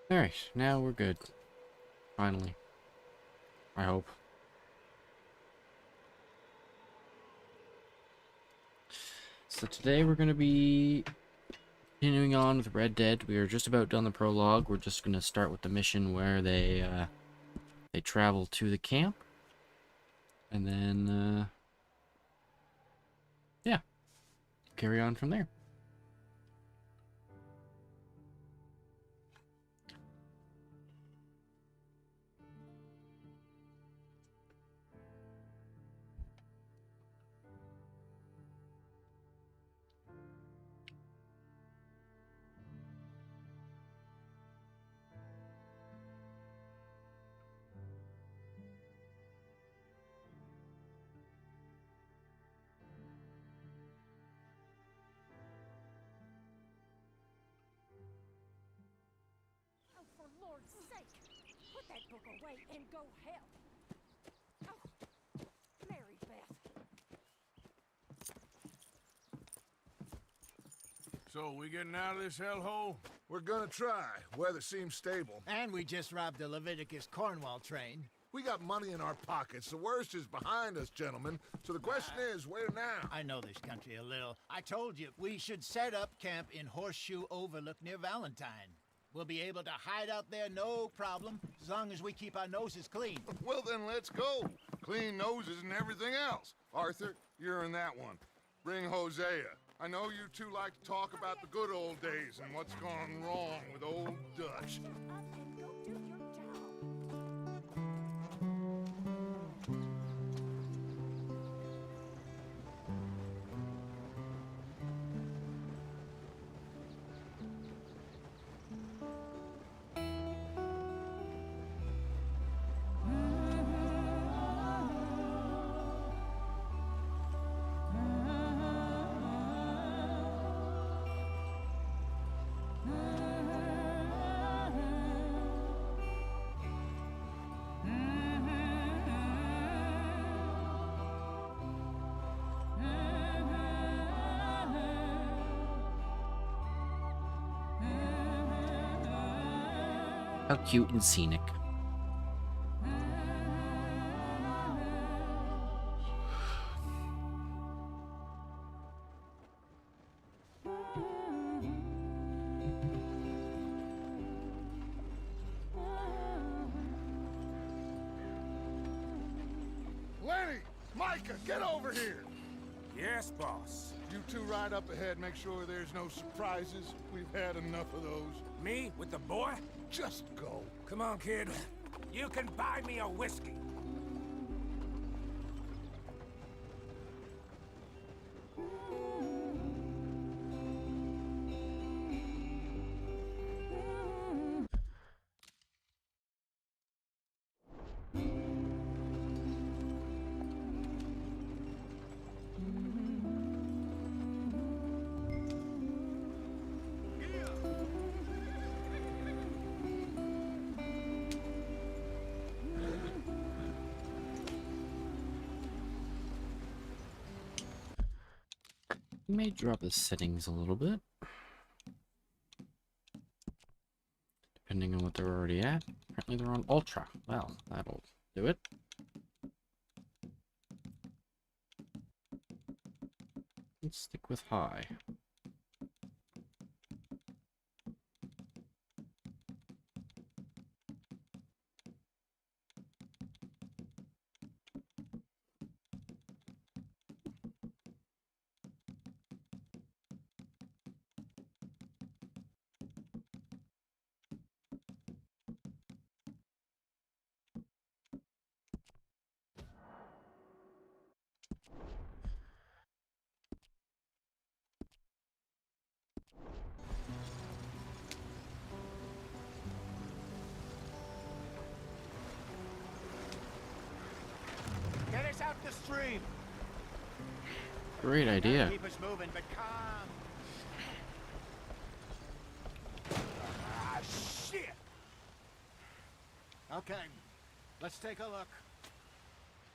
Alright, now we're good. Finally. I hope. So today we're going to be continuing on with Red Dead. We are just about done the prologue. We're just going to start with the mission where they travel to the camp. And then, yeah, carry on from there. Oh, for Lord's sake! Put that book away and go help! Oh, Mary Beth. So, we getting out of this hellhole? We're gonna try. Weather seems stable. And we just robbed the Leviticus Cornwall train. We got money in our pockets. The worst is behind us, gentlemen. So the question is, where now? I know this country a little. I told you, we should set up camp in Horseshoe Overlook near Valentine. We'll be able to hide out there no problem, as long as we keep our noses clean. Well, then let's go. Clean noses and everything else. Arthur, you're in that one. Bring Hosea. I know you two like to talk about the good old days and what's gone wrong with old Dutch. Up and go do your job. How cute and scenic. Lenny! Micah, get over here! Yes, boss. You two ride up ahead, make sure there's no surprises. We've had enough of those. Me with the boy? Just go. Come on, kid. You can buy me a whiskey. We may drop the settings a little bit, depending on what they're already at. Apparently they're on Ultra. Well, that'll do it. Let's stick with High. Get us out the stream. Great idea. Keep us moving, but calm. Ah, shit! Okay, let's take a look.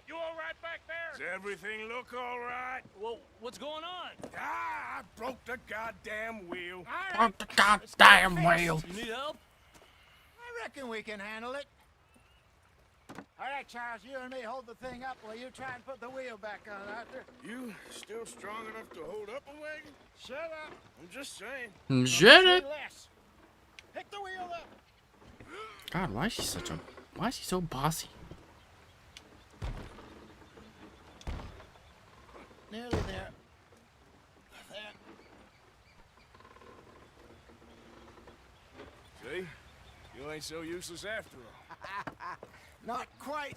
You all right back there? Does everything look all right? Well, what's going on? Ah, I broke the goddamn wheel. Oh, the goddamn wheel! You need help? reckon we can handle it. All right, Charles, you and me hold the thing up while you try and put the wheel back on, Arthur. You still strong enough to hold up a wagon? Shut up. I'm just saying. Shut Say it! less. Pick the wheel up. God, why is he so bossy? Nearly there. There. See? You ain't so useless after all. Not quite.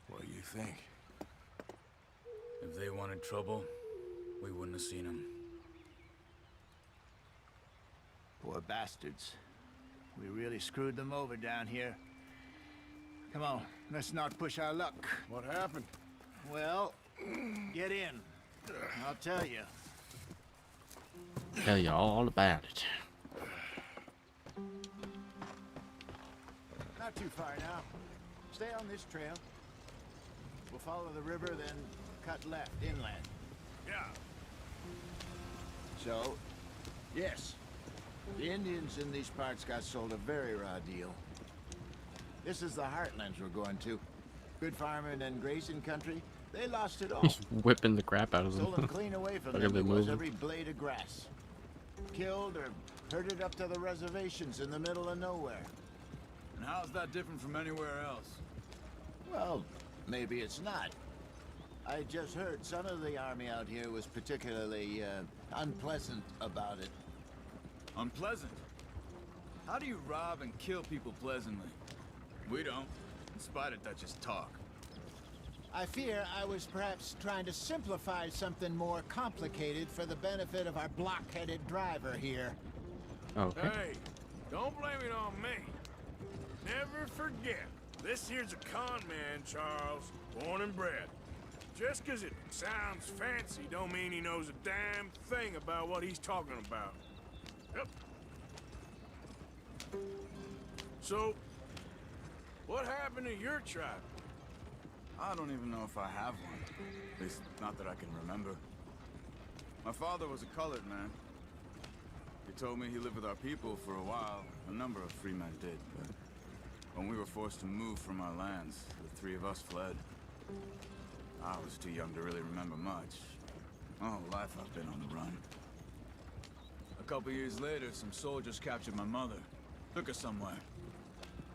What do you think? If they wanted trouble, we wouldn't have seen them. Poor bastards. We really screwed them over down here. Come on, let's not push our luck. What happened? Well, get in. I'll tell you. Tell you all about it. Not too far now. Stay on this trail. We'll follow the river, then cut left inland. Yeah. So, yes, the Indians in these parts got sold a very raw deal. This is the heartlands we're going to. Good farming and grazing country. They lost it all. He's whipping the crap out of Stole them them. clean away from Look them. at them It was moving. every blade of grass. Killed or herded up to the reservations in the middle of nowhere. And how's that different from anywhere else? Well, maybe it's not. I just heard some of the army out here was particularly unpleasant about it. Unpleasant? How do you rob and kill people pleasantly? We don't, in spite of Dutch's talk. I fear I was perhaps trying to simplify something more complicated for the benefit of our block-headed driver here. Okay. Hey, don't blame it on me. Never forget, this here's a con man, Charles, born and bred. Just 'cause it sounds fancy don't mean he knows a damn thing about what he's talking about. Yep. So, what happened to your tribe? I don't even know if I have one. At least, not that I can remember. My father was a colored man. He told me he lived with our people for a while. A number of free men did, but when we were forced to move from our lands, the three of us fled. I was too young to really remember much. My whole life I've been on the run. A couple years later, some soldiers captured my mother. Took her somewhere.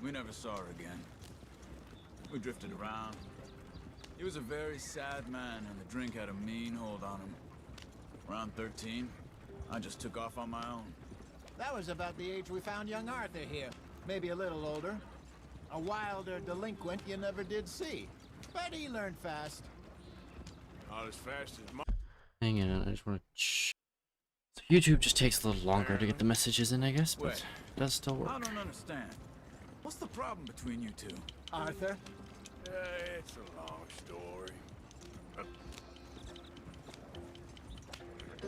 We never saw her again. We drifted around. He was a very sad man, and the drink had a mean hold on him. Around 13, I just took off on my own. That was about the age we found young Arthur here. Maybe a little older. A wilder delinquent you never did see. But he learned fast. Not as fast as my... Hang on, I just want to. So YouTube just takes a little longer to get the messages in, I guess, but Wait. it does still work. I don't understand. What's the problem between you two? Arthur? It's a long story.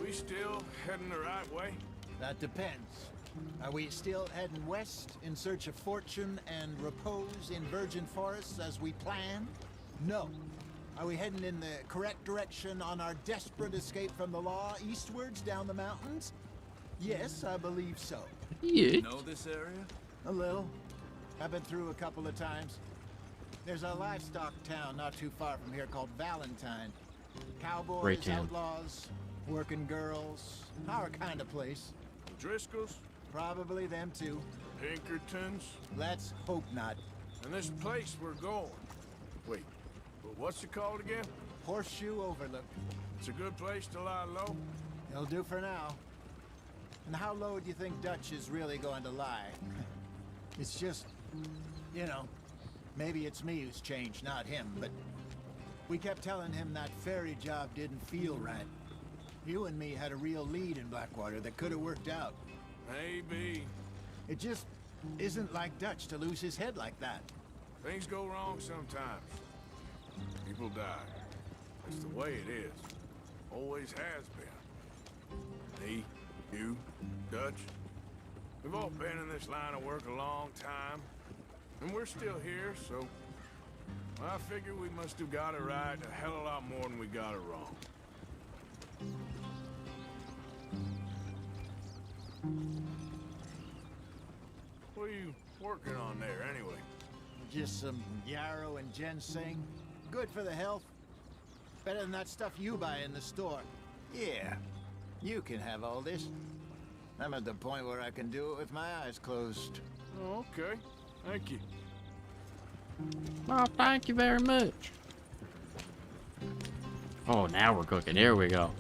We still heading the right way? That depends. Are we still heading west in search of fortune and repose in virgin forests as we planned? No. Are we heading in the correct direction on our desperate escape from the law eastwards down the mountains? Yes, I believe so. Yeah. You know this area? A little. I've been through a couple of times. There's a livestock town not too far from here called Valentine. Cowboys, Great town. outlaws, working girls, our kind of place. The Driscolls? Probably them too. Pinkertons? Let's hope not. And this place we're going. Wait, but what's it called again? Horseshoe Overlook. It's a good place to lie low. It'll do for now. And how low do you think Dutch is really going to lie? It's just, you know, maybe it's me who's changed, not him, but we kept telling him that ferry job didn't feel right. You and me had a real lead in Blackwater that could have worked out. Maybe. It just isn't like Dutch to lose his head like that. Things go wrong sometimes. People die. It's the way it is. Always has been. Me, you, Dutch. We've all been in this line of work a long time. And we're still here, so I figure we must have got it right a hell of a lot more than we got it wrong. What are you working on there, anyway? Just some yarrow and ginseng. Good for the health. Better than that stuff you buy in the store. Yeah, you can have all this. I'm at the point where I can do it with my eyes closed. Oh, okay. Thank you. Well, thank you very much. Oh, now we're cooking. Here we go.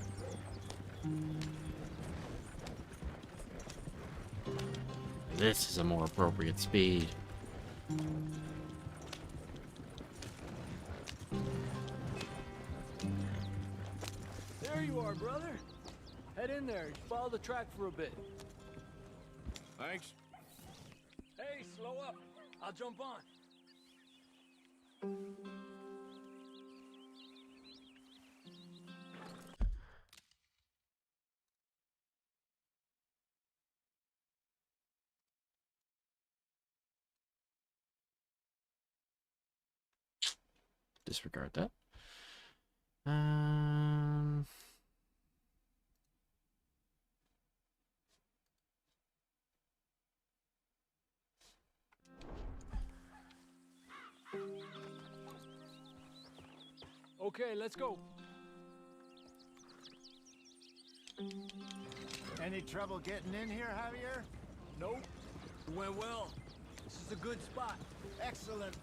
This is a more appropriate speed. There you are, brother. Head in there. Follow the track for a bit. Thanks. Hey, slow up. I'll jump on. Disregard that. Um... Okay, let's go. Any trouble getting in here, Javier? Nope. It went well. This is a good spot. Excellent.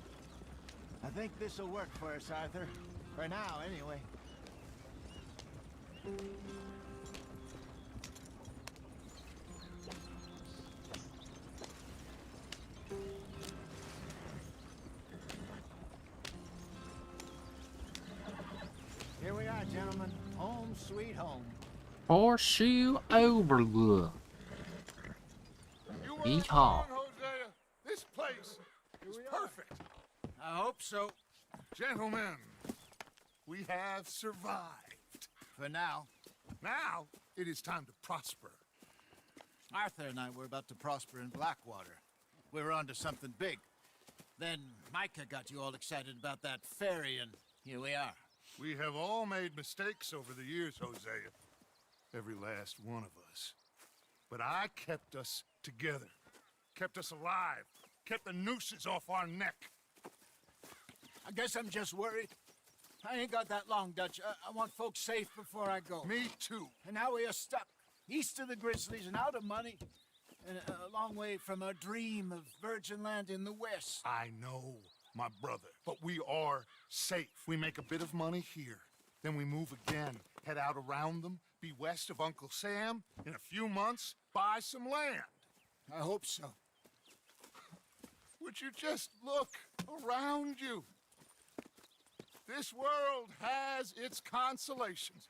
I think this'll work for us, Arthur. For now, anyway. Here we are, gentlemen. Home sweet home. Horseshoe Overlook. You were Yeehaw. wrong, Hosea. This place is perfect. I hope so. Gentlemen, we have survived. For now. Now, it is time to prosper. Arthur and I were about to prosper in Blackwater. We were onto something big. Then Micah got you all excited about that ferry, and here we are. We have all made mistakes over the years, Hosea. Every last one of us. But I kept us together. Kept us alive. Kept the nooses off our neck. I guess I'm just worried. I ain't got that long, Dutch. I want folks safe before I go. Me too. And now we are stuck, east of the Grizzlies and out of money, and a long way from our dream of virgin land in the west. I know, my brother. But we are safe. We make a bit of money here. Then we move again, head out around them, be west of Uncle Sam. In a few months, buy some land. I hope so. Would you just look around you? This world has its consolations.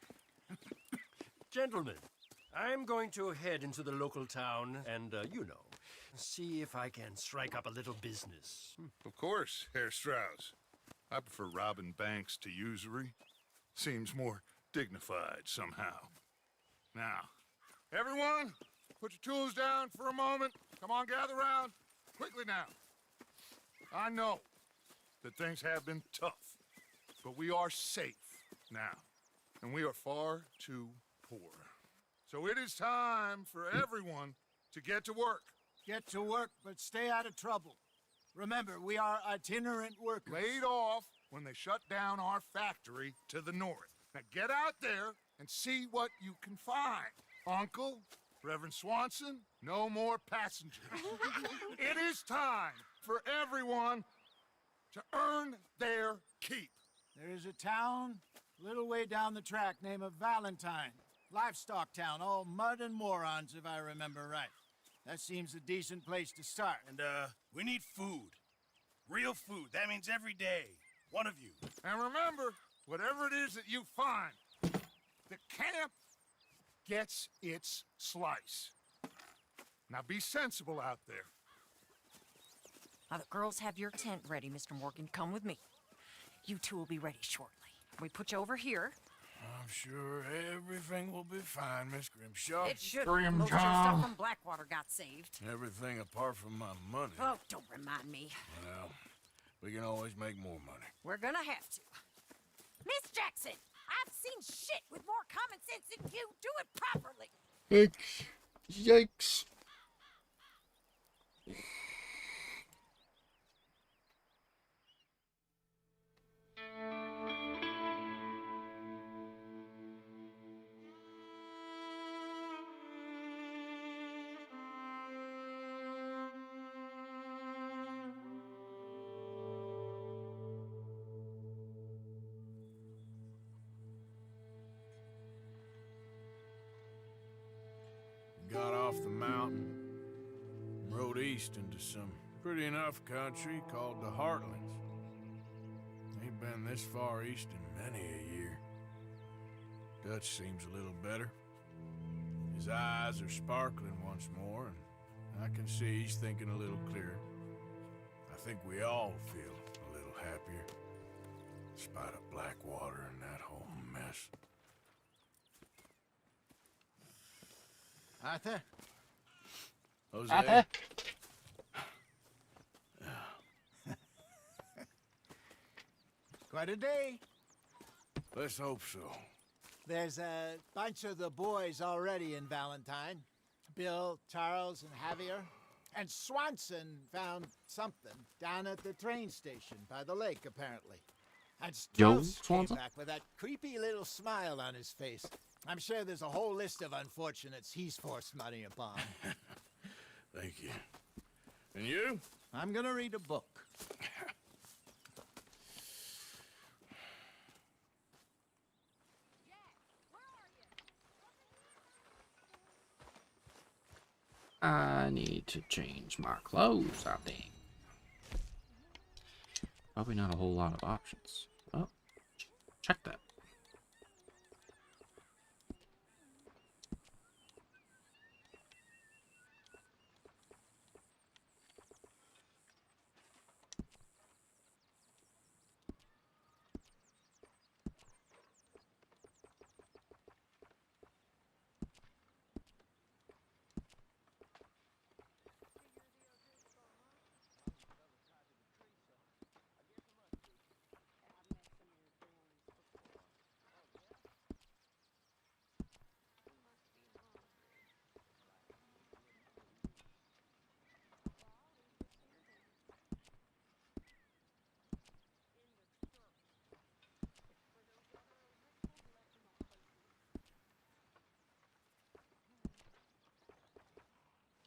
Gentlemen, I'm going to head into the local town and, see if I can strike up a little business. Of course, Herr Strauss. I prefer robbing banks to usury. Seems more dignified somehow. Now, everyone, put your tools down for a moment. Come on, gather round. Quickly now. I know that things have been tough, but we are safe now, and we are far too poor. So it is time for everyone to get to work. Get to work, but stay out of trouble. Remember, we are itinerant workers. Laid off when they shut down our factory to the north. Now get out there and see what you can find. Uncle, Reverend Swanson, no more passengers. It is time for everyone to earn their keep. There is a town a little way down the track named Valentine. Livestock town, all mud and morons, if I remember right. That seems a decent place to start. And, we need food. Real food. That means every day. One of you. And remember, whatever it is that you find, the camp gets its slice. Now be sensible out there. Now the girls have your tent ready, Mr. Morgan. Come with me. You two will be ready shortly. We put you over here. I'm sure everything will be fine, Miss Grimshaw. It should. Grimshaw. Most of your stuff from Blackwater got saved. Everything apart from my money. Oh, don't remind me. Well, We can always make more money. We're gonna have to. Miss Jackson, I've seen shit with more common sense than you. Do it properly. Yikes. Yikes. Got off the mountain, rode east into some pretty enough country called the Heartlands. Ain't been this far east in many a year. Dutch seems a little better. His eyes are sparkling once more, and I can see he's thinking a little clearer. I think we all feel a little happier, despite of Blackwater and that whole mess. Arthur? Jose? Arthur? Quite a day. Let's hope so. There's a bunch of the boys already in Valentine. Bill, Charles, and Javier. And Swanson found something down at the train station by the lake, apparently. And Joe Strauss came Swanson? back with that creepy little smile on his face. I'm sure there's a whole list of unfortunates he's forced money upon. Thank you. And you? I'm gonna read a book. I need to change my clothes, I think. Probably not a whole lot of options. Oh, check that.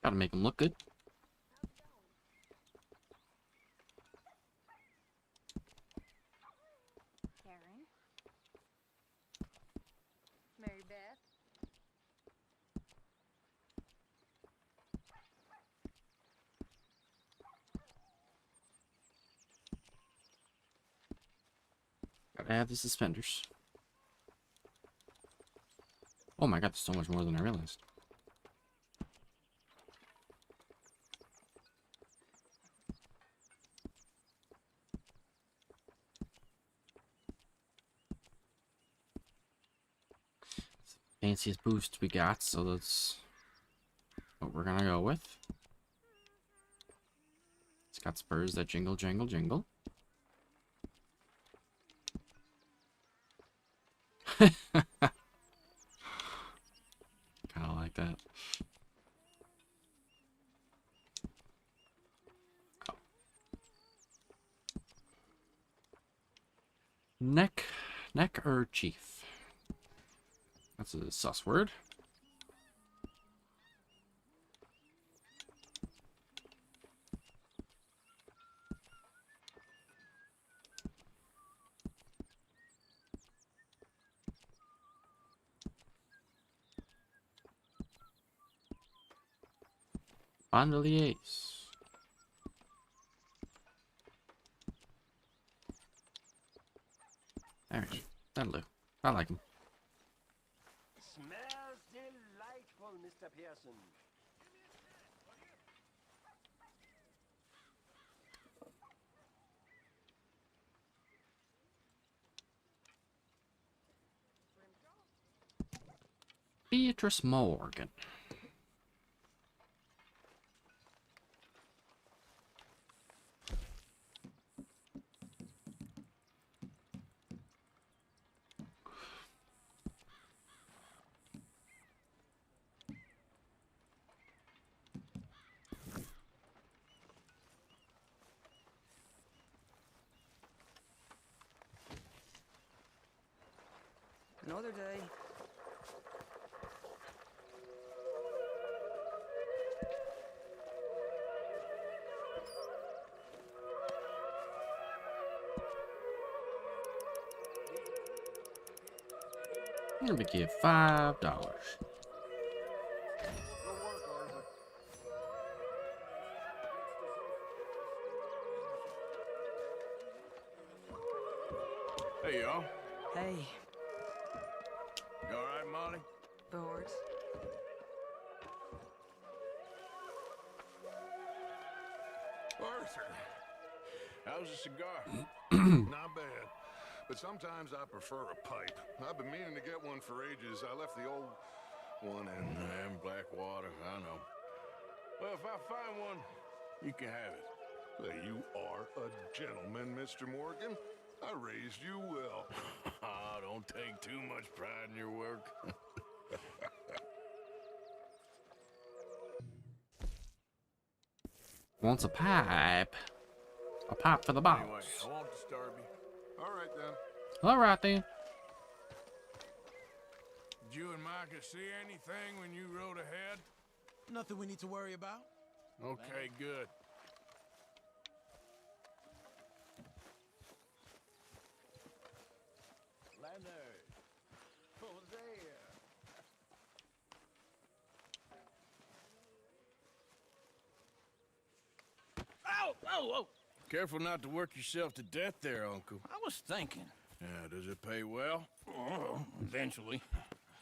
Gotta make them look good. Karen? Mary Beth? Gotta have the suspenders. Oh my god, there's so much more than I realized. Fanciest boost we got, so that's what we're gonna go with. It's got spurs that jingle, jingle, jingle. Kind of like that. Oh. Neck or chief? That's a sus word. Bandoliers. Alright, that'll do. I like them. Smells delightful, Mr. Pearson. Beatrice Morgan. Another day. I'm gonna give $5. Hey, y'all. Hey, You all right, Molly? bored. Arthur, How's the cigar? not bad. But sometimes I prefer a pipe. I've been meaning to get one for ages. I left the old one in Blackwater, I know. Well, if I find one, you can have it. You are a gentleman, Mr. Morgan. I raised you well. Ah, don't take too much pride in your work. Wants a pipe. A pipe for the boss. Anyway, I won't disturb you. All right, then. All right then. Did you and Micah see anything when you rode ahead? Nothing we need to worry about. Okay, good. Leonard. Hosea. Oh, oh, oh! Careful not to work yourself to death there, Uncle. I was thinking. Yeah, does it pay well? Oh, eventually.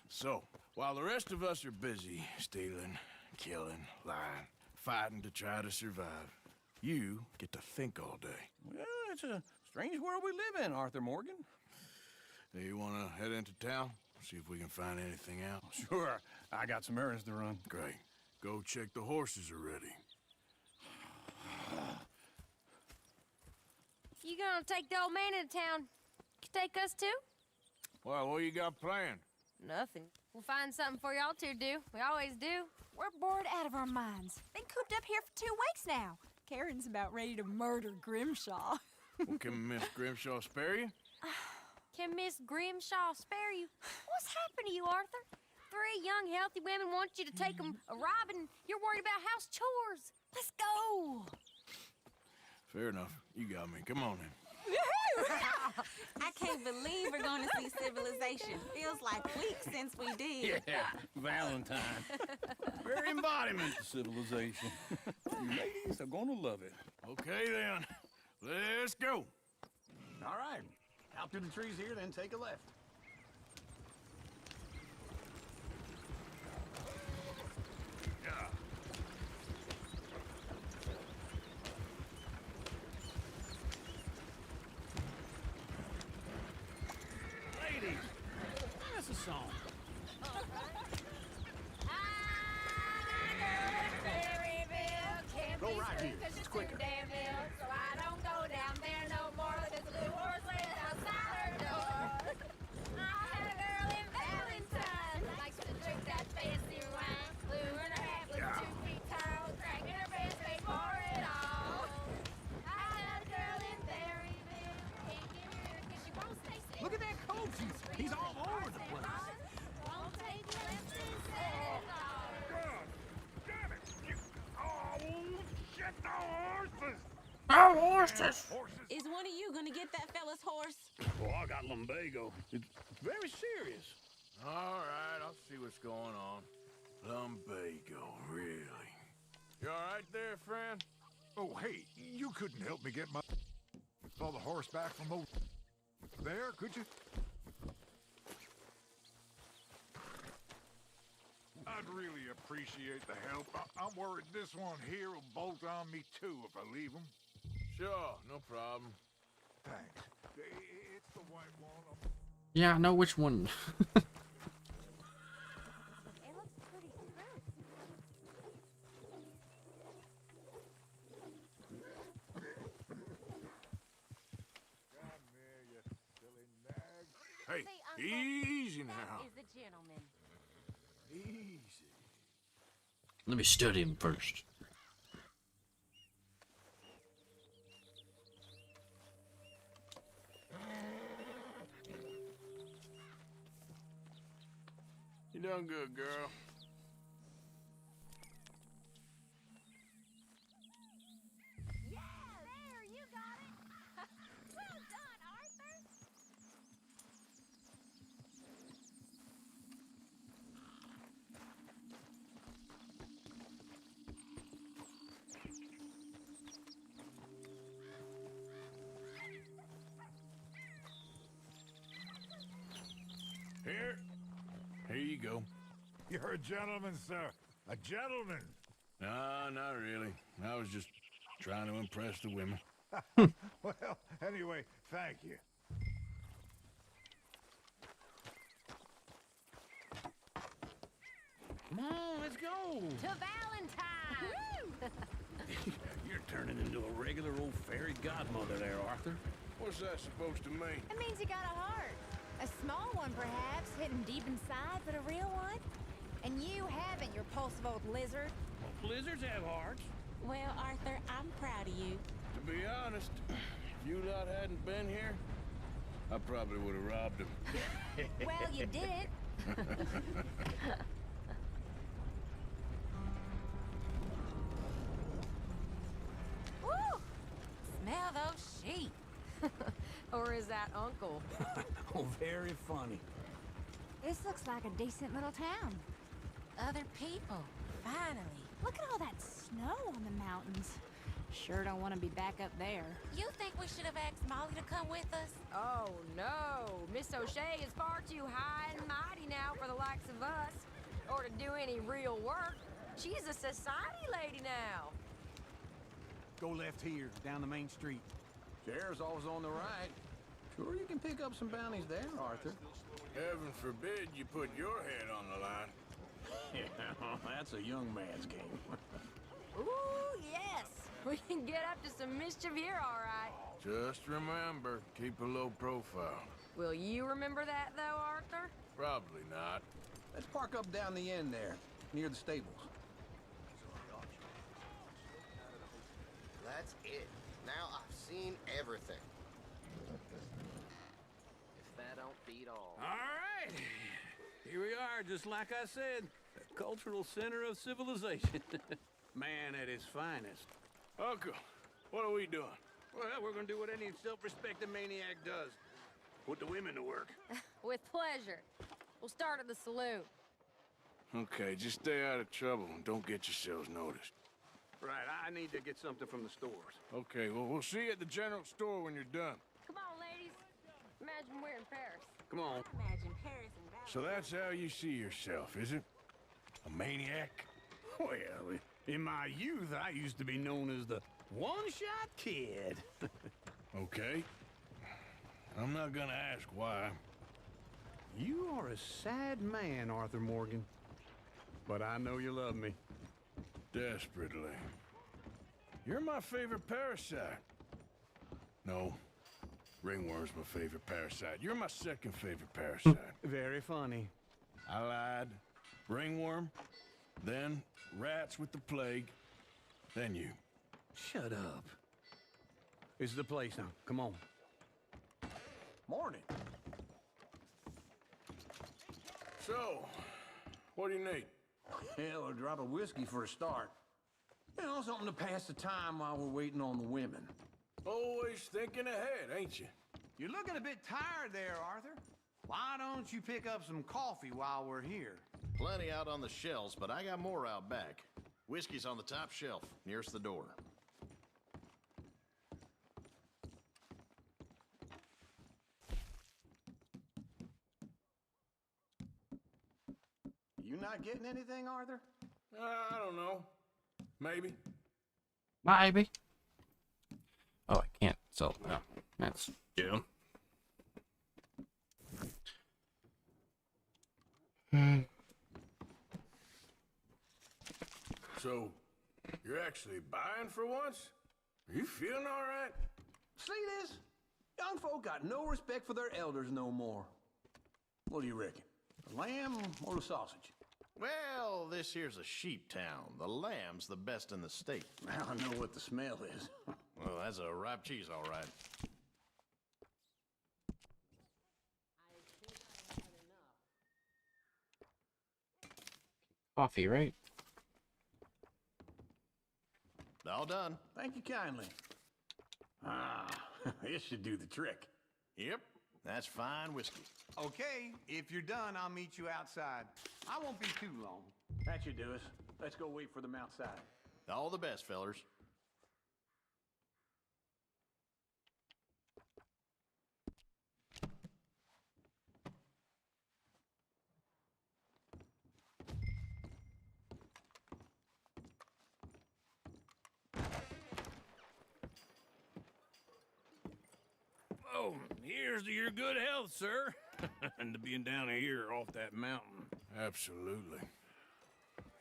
So, while the rest of us are busy stealing, killing, lying, fighting to try to survive, you get to think all day. Well, it's a strange world we live in, Arthur Morgan. Do you want to head into town? See if we can find anything out? Sure, I got some errands to run. Great. Go check the horses are ready. You gonna take the old man into town? You take us too? Well, what you got planned? Nothing. We'll find something for y'all to do. We always do. We're bored out of our minds. Been cooped up here for 2 weeks now. Karen's about ready to murder Grimshaw. Well, can Miss Grimshaw spare you? Can Miss Grimshaw spare you? What's happened to you, Arthur? 3 young, healthy women want you to take them a robbing. You're worried about house chores. Let's go. Fair enough. You got me. Come on then. I can't believe we're going to see civilization. Feels like weeks since we did. Yeah, Valentine. Very embodiment of civilization. You ladies are gonna love it. Okay then. Let's go. All right. Out through the trees here, then take a left. Ladies, that's a song. Go right here. It's quicker. So I don't go down there no more. There's a little horse race outside her door. I had a girl in Valentine. Likes to drink that fancy wine. Blue in her hat, was 2 feet tall. Cracking her pants, paid for it all. I had a girl in Berryville. Can't get her 'cause she won't stay still. Look at that coat. He's all over the place. Won't take left instead. Damn it! Oh, shit, the horses! Oh, horses! Is one of you going to get that fella's horse? Oh, I got lumbago. It's very serious. All right, I'll see what's going on. Lumbago, really? You all right there, friend? Oh, hey, you couldn't help me get my... all the horse back from over there, could you? I'd really appreciate the help. I'm worried this one here will bolt on me too if I leave him. Sure, no problem. Thanks. It's the white one. Yeah, I know which one. It looks pretty good. Come here, you silly nag. Hey, See, Uncle, easy that now. is a gentleman. Easy. Let me study him first. You done good, girl. Yeah, there, you got it. Well done, Arthur. Here you go. You're a gentleman, sir. A gentleman. Nah, not really. I was just trying to impress the women. Well, anyway, thank you. Come on, let's go. To Valentine. You're turning into a regular old fairy godmother there, Arthur. What's that supposed to mean? It means you got a heart. A small one, perhaps, hidden deep inside, but a real one. And you haven't, you repulsive old lizard. Well, lizards have hearts. Well, Arthur, I'm proud of you. To be honest, if you lot hadn't been here, I probably would have robbed him. Well, you did. Woo! Smell those sheep. Or is that Uncle? Oh, very funny. This looks like a decent little town. Other people, finally. Look at all that snow on the mountains. Sure don't want to be back up there. You think we should have asked Molly to come with us? Oh, no. Miss O'Shea is far too high and mighty now for the likes of us. Or to do any real work. She's a society lady now. Go left here, down the main street. Chair's always on the right. Sure you can pick up some bounties there, Arthur. Heaven forbid you put your head on the line. Yeah, that's a young man's game. Ooh, yes. We can get up to some mischief here, all right. Just remember, keep a low profile. Will you remember that, though, Arthur? Probably not. Let's park up down the end there, near the stables. That's it. Now I've seen everything. If that don't beat all. All right. Here we are, just like I said. The cultural center of civilization. Man at his finest. Uncle, what are we doing? Well, we're gonna do what any self-respecting maniac does. Put the women to work. With pleasure. We'll start at the saloon. Okay, just stay out of trouble and don't get yourselves noticed. Right, I need to get something from the stores. Okay, well, we'll see you at the general store when you're done. Come on, ladies. Imagine we're in Paris. Come on. Imagine Paris and Valentine. So that's how you see yourself, is it? A maniac? Well, in my youth, I used to be known as the one-shot kid. Okay. I'm not gonna ask why. You are a sad man, Arthur Morgan. But I know you love me. Desperately. You're my favorite parasite. No. Ringworm's my favorite parasite. You're my second favorite parasite. Very funny. I lied. Ringworm, then rats with the plague, then you. Shut up. This is the place now. Come on. Morning. So, what do you need? Hell, a drop of whiskey for a start. You know, something to pass the time while we're waiting on the women. Always thinking ahead, ain't you? You're looking a bit tired there, Arthur. Why don't you pick up some coffee while we're here? Plenty out on the shelves, but I got more out back. Whiskey's on the top shelf, nearest the door. You not getting anything, Arthur? I don't know. Maybe. Maybe. Oh, I can't sell it now. That's June. So, you're actually buying for once? Are you feeling all right? See this? Young folk got no respect for their elders no more. What do you reckon? The lamb or the sausage? Well, this here's a sheep town. The lamb's the best in the state. Now I know what the smell is. Well, that's a ripe cheese, all right. Coffee, right? All done. Thank you kindly. Ah, this should do the trick. Yep, that's fine whiskey. Okay, if you're done, I'll meet you outside. I won't be too long. That should do us. Let's go wait for them outside. All the best, fellers. Oh, here's to your good health, sir. And to being down here off that mountain. Absolutely.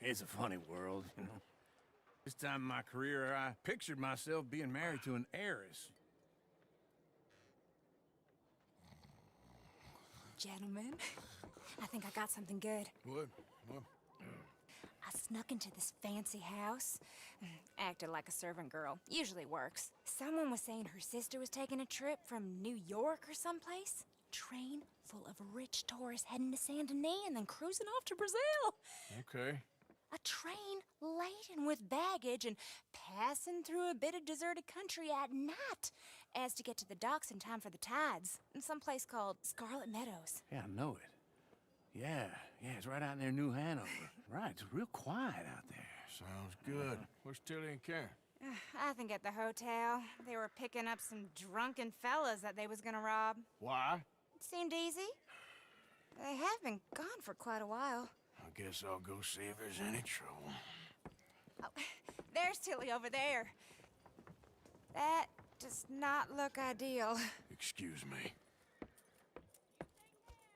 It's a funny world, you know. This time in my career, I pictured myself being married to an heiress. Gentlemen, I think I got something good. What? I snuck into this fancy house, acted like a servant girl. Usually works. Someone was saying her sister was taking a trip from New York or someplace. Train full of rich tourists heading to Saint Denis and then cruising off to Brazil. Okay. A train laden with baggage and passing through a bit of deserted country at night as to get to the docks in time for the tides in some place called Scarlet Meadows. Yeah, I know it. Yeah, it's right out near New Hanover. Right, it's real quiet out there. Sounds good. Where's Tilly and Karen? I think at the hotel. They were picking up some drunken fellas that they was gonna rob. Why? It seemed easy. They have been gone for quite a while. I guess I'll go see if there's any trouble. Oh, there's Tilly over there. That does not look ideal. Excuse me.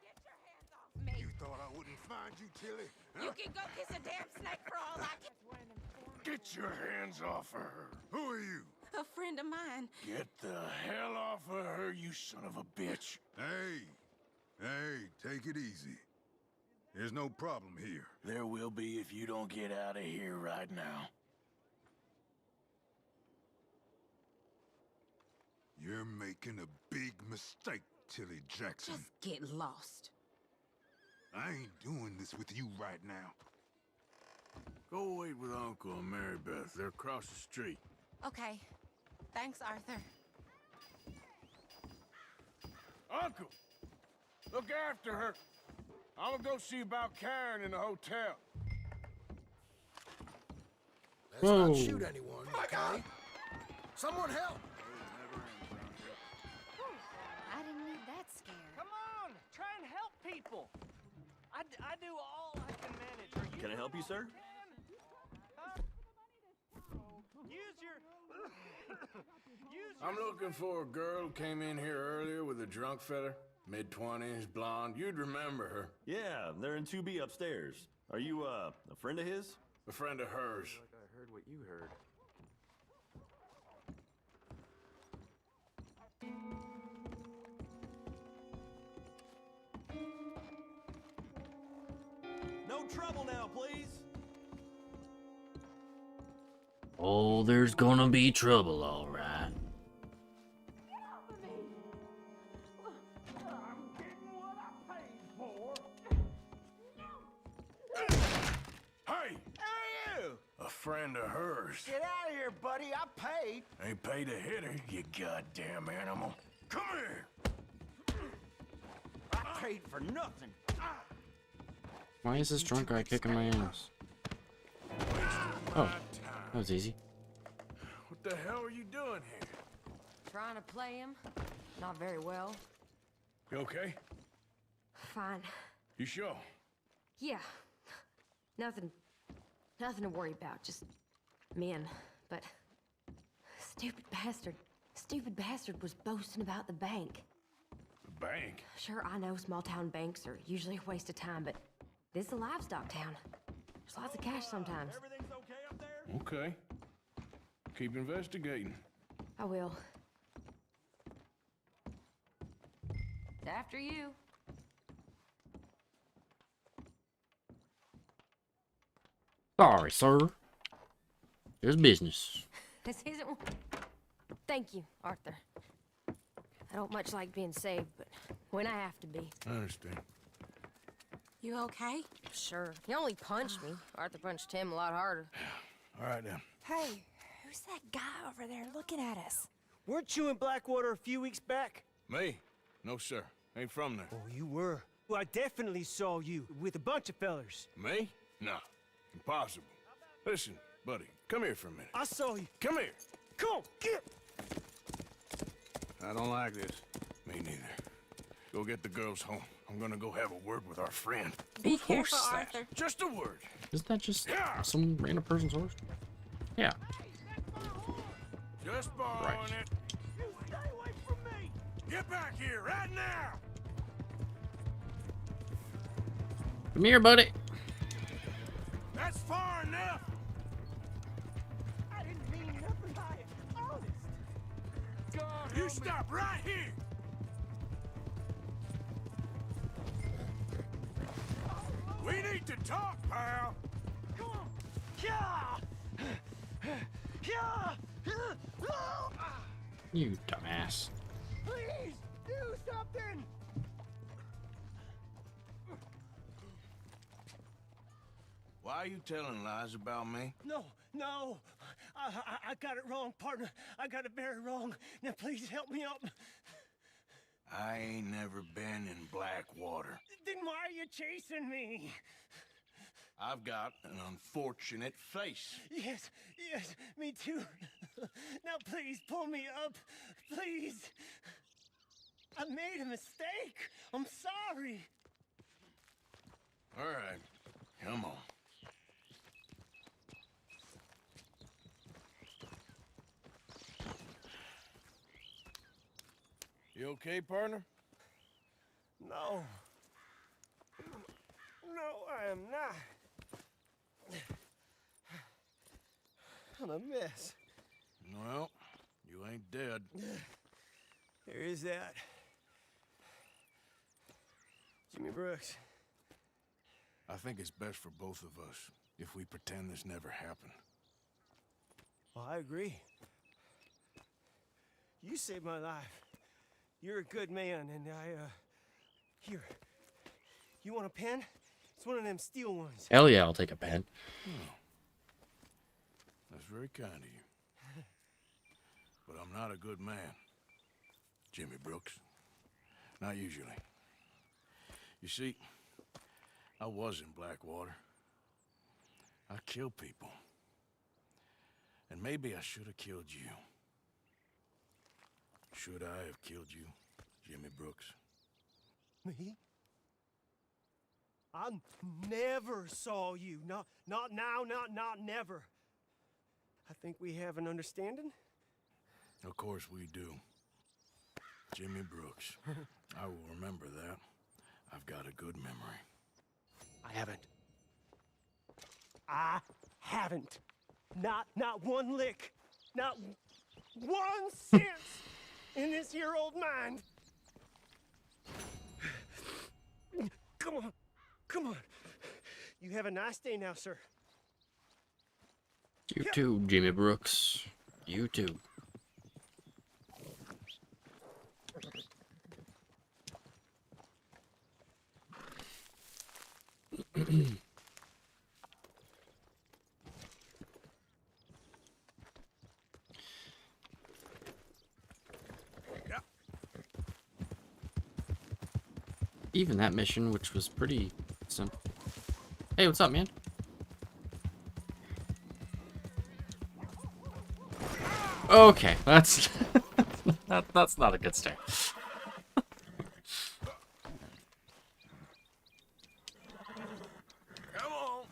Get your hands off me! You thought I wouldn't find you, Tilly? You can go kiss a damn snake for all I can. Get your hands off of her. Who are you? A friend of mine. Get the hell off of her, you son of a bitch. Hey, take it easy. There's no problem here. There will be if you don't get out of here right now. You're making a big mistake, Tilly Jackson. Just get lost. I ain't doing this with you right now. Go wait with Uncle and Mary Beth. They're across the street. Okay. Thanks, Arthur. Uncle! Look after her. I'm gonna go see about Karen in the hotel. Let's not shoot anyone, okay? Someone help! I didn't need that scare. Come on, try and help people. I do all I can manage. Can I help you, sir? Use your... I'm looking for a girl who came in here earlier with a drunk fella. Mid-20s, blonde. You'd remember her. Yeah, they're in 2B upstairs. Are you, a friend of his? A friend of hers. Like I heard what you heard. No trouble now, please. Oh, there's gonna be trouble, all right. Hey! Hey, you! A friend of hers. Get out of here, buddy. I paid. Ain't paid to hit her, you goddamn animal. Come here! I paid for nothing. Why is this drunk guy kicking my ass? Oh, that was easy. What the hell are you doing here? Trying to play him. Not very well. You okay? Fine. You sure? Yeah. Nothing to worry about. Just men. But stupid bastard was boasting about the bank. The bank? Sure, I know small town banks are usually a waste of time, but this is a livestock town. There's lots of cash sometimes. Everything's okay up there? Okay. Keep investigating. I will. After you. Sorry, sir. There's business. This isn't one. Thank you, Arthur. I don't much like being saved, but when I have to be. I understand. You okay? Sure. He only punched me. Arthur punched him a lot harder. All right, then. Hey, who's that guy over there looking at us? Weren't you in Blackwater a few weeks back? Me? No, sir. Ain't from there. Oh, you were. Well, I definitely saw you with a bunch of fellers. Me? No. Impossible. Listen, buddy, come here for a minute. I saw you. Come here. Come on, get. I don't like this. Me neither. Go get the girls home. I'm gonna go have a word with our friend. Be careful, Arthur. Just a word. Isn't that just some random person's horse? Yeah. Just borrowing Right. it. You stay away from me! Get back here right now! Come here, buddy. That's far enough! I didn't mean nothing by it. Honest. God, You stop right here! We need to talk, pal! Come on. Yeah. Yeah. You dumbass. Please do something. Why are you telling lies about me? No, no. I got it wrong, partner. I got it very wrong. Now please help me up. I ain't never been in Blackwater. Then why are you chasing me? I've got an unfortunate face. Yes, yes, me too. Now please pull me up, please. I made a mistake. I'm sorry. All right, come on. You okay, partner? No. No, I am not. I'm a mess. Well, you ain't dead. There is that. Jimmy Brooks. I think it's best for both of us if we pretend this never happened. Well, I agree. You saved my life. You're a good man, and here. You want a pen? It's one of them steel ones. Hell yeah, I'll take a pen. That's very kind of you. But I'm not a good man, Jimmy Brooks. Not usually. You see, I was in Blackwater. I killed people. And maybe I should have killed you. Should I have killed you, Jimmy Brooks? Me? I never saw you. Not now, not never. I think we have an understanding. Of course we do. Jimmy Brooks. I will remember that. I've got a good memory. I haven't. Not one lick. Not 1 cent in this here old mind. Come on. You have a nice day now, sir. You too, Jimmy Brooks. You too. Even that mission, which was pretty simple. Hey, what's up, man? Okay, that's that's not a good start. Come on.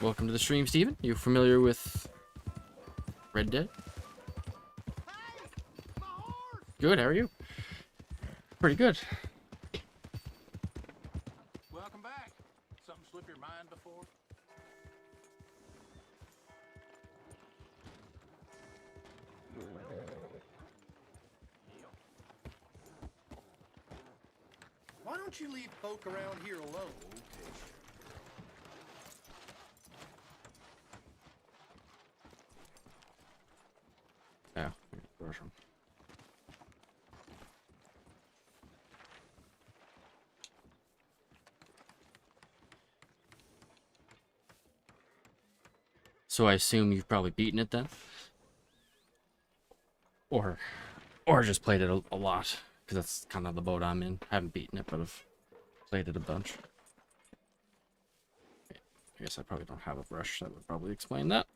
Welcome to the stream, Steven. You familiar with Red Dead? Good, how are you? Pretty good. Welcome back. Something slip your mind before? Why don't you leave folk around here alone? brush them. So I assume you've probably beaten it then? Or just played it a lot, because that's kind of the boat I'm in. I haven't beaten it, but I've played it a bunch. I guess I probably don't have a brush. That would probably explain that.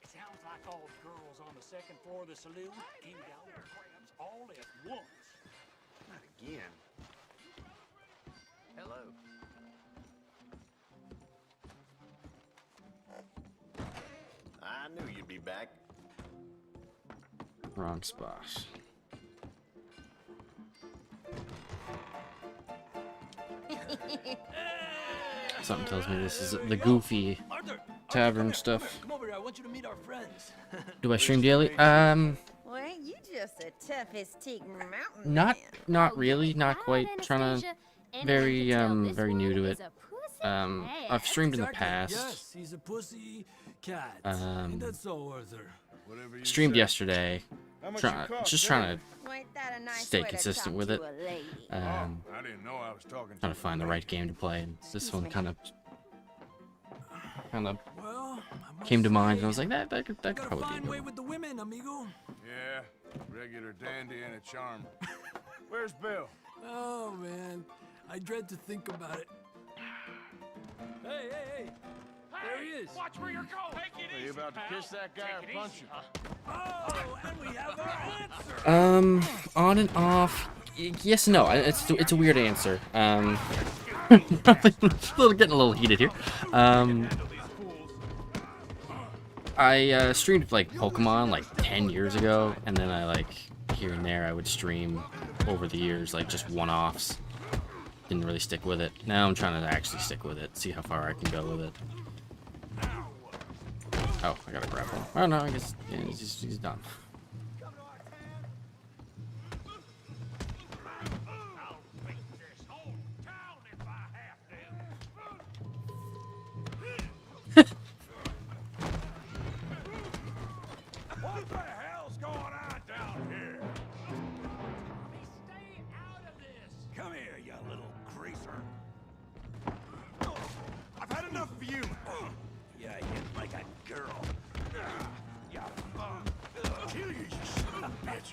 Sounds like all the girls on the second floor of the saloon came down with crabs all at once. Not again. Hello. I knew you'd be back. Wrong spot. Something tells me this is the goofy tavern stuff. Come over here. I want you to meet our friends. Do I stream daily? Well, you just a toughest teak mountain Not really, not quite. Trying to very new to it. I've streamed in the past. Yes, he's a pussy cat. That's all, Arthur. Streamed yesterday. Just trying to stay consistent with it. I didn't know I was talking to Trying to find the right game to play, and this one kind of came to mind, and I was like, that could probably be a good one. With the women, amigo. Yeah, regular dandy and a charm. Where's Bill? Oh man, I dread to think about it. Hey! There he is. Watch where you're going. Are you about to kiss that guy or punch him? Oh, and we have our answer. On and off. Yes and no. It's a weird answer. Getting a little heated here. I streamed like Pokemon like 10 years ago, and then I like here and there I would stream over the years like just one-offs. Didn't really stick with it. Now I'm trying to actually stick with it, see how far I can go with it. Oh, I gotta grab him. Oh no, I guess yeah, he's done. What the hell's going on down here? Stay out of this. Come here, you little greaser. I've had enough of you. Yeah, hit like a girl. Yeah. Kill you, you son of a bitch.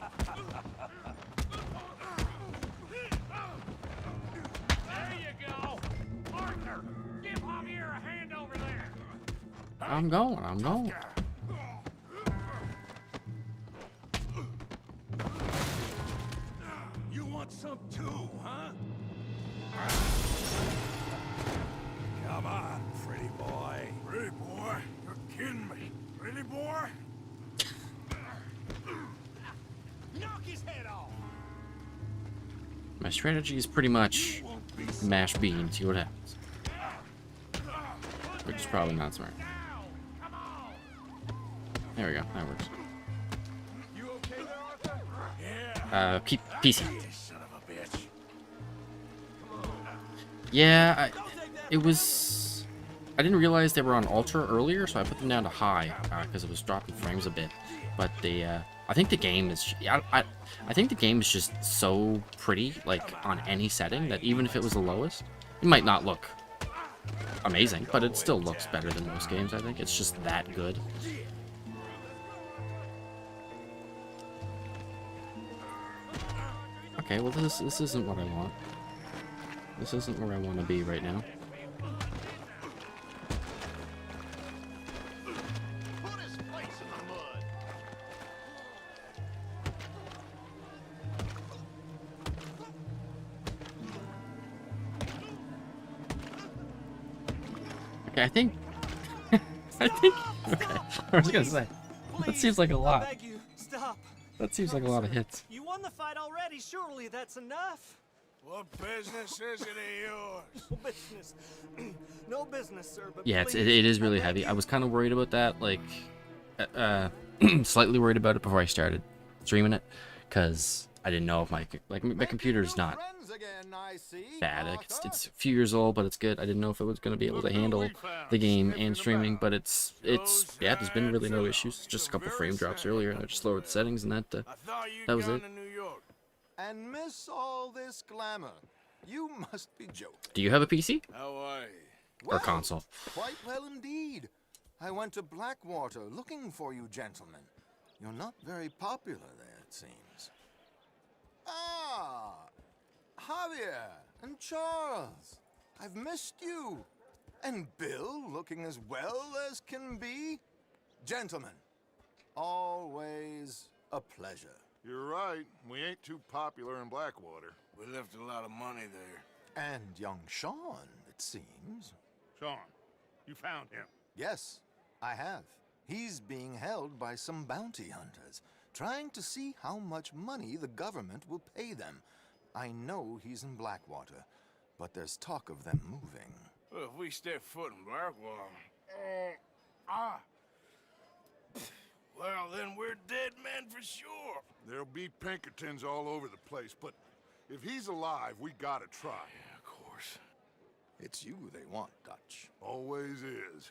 There you go. Arthur, give Javier a hand over there. I'm going. You want some too, huh? Come on, pretty boy. Pretty boy? You're kidding me. Pretty boy? Knock his head off. My strategy is pretty much mash B and see what happens. Which is probably not smart. There we go, that works. You okay there, Arthur? Yeah. PC. You son of a bitch. Yeah, I didn't realize they were on ultra earlier, so I put them down to high because it was dropping frames a bit. But I think the game is, I think the game is just so pretty, like on any setting, that even if it was the lowest, it might not look amazing, but it still looks better than most games. I think it's just that good. Okay, well this isn't what I want. This isn't where I want to be right now. Put his face in the mud. Okay, I think. Okay, I was gonna say. That seems like a lot. I beg you, stop. That seems like a lot of hits. You won the fight already. Surely that's enough. What business is it of yours? No business. No business, sir. But Yeah, please, it is really I beg heavy. you. I was kind of worried about that, like, slightly worried about it before I started streaming it, because I didn't know if my computer's not Again, I see, bad. Like, it's a few years old, but it's good. I didn't know if it was gonna be able to handle the game and streaming, but it's yeah. There's been really no issues. Just a couple frame drops earlier, and I just lowered the settings, and that was it. And miss all this glamour. You must be joking. Do you have a PC How are you? or console? Quite well indeed. I went to Blackwater looking for you gentlemen. You're not very popular there, it seems. Ah, Javier and Charles. I've missed you. And Bill looking as well as can be. Gentlemen, always a pleasure. You're right. We ain't too popular in Blackwater. We left a lot of money there. And young Sean, it seems. Sean, you found him. Yes, I have. He's being held by some bounty hunters, trying to see how much money the government will pay them. I know he's in Blackwater, but there's talk of them moving. Well, if we step foot in Blackwater... Well, then we're dead men for sure. There'll be Pinkertons all over the place, but if he's alive, we gotta try. Yeah, of course. It's you they want, Dutch. Always is.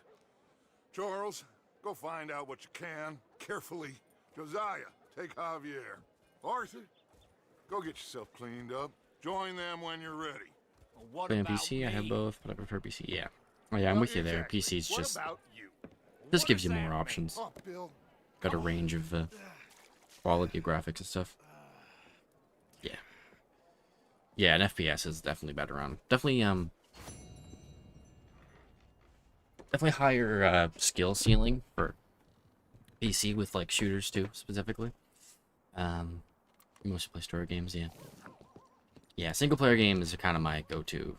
Charles, go find out what you can, carefully. Josiah, take Javier. Arthur, go get yourself cleaned up. Join them when you're ready. Playing PC, I have both, but I prefer PC. Yeah. Oh yeah, I'm with you there. PC's What just about you? this gives you more options. Oh, Bill. Got a range of quality of graphics and stuff. Yeah. Yeah, an FPS is definitely better on. Definitely higher skill ceiling for PC with like shooters too, specifically. Mostly play story games, yeah. Yeah, single player games are kind of my go-to.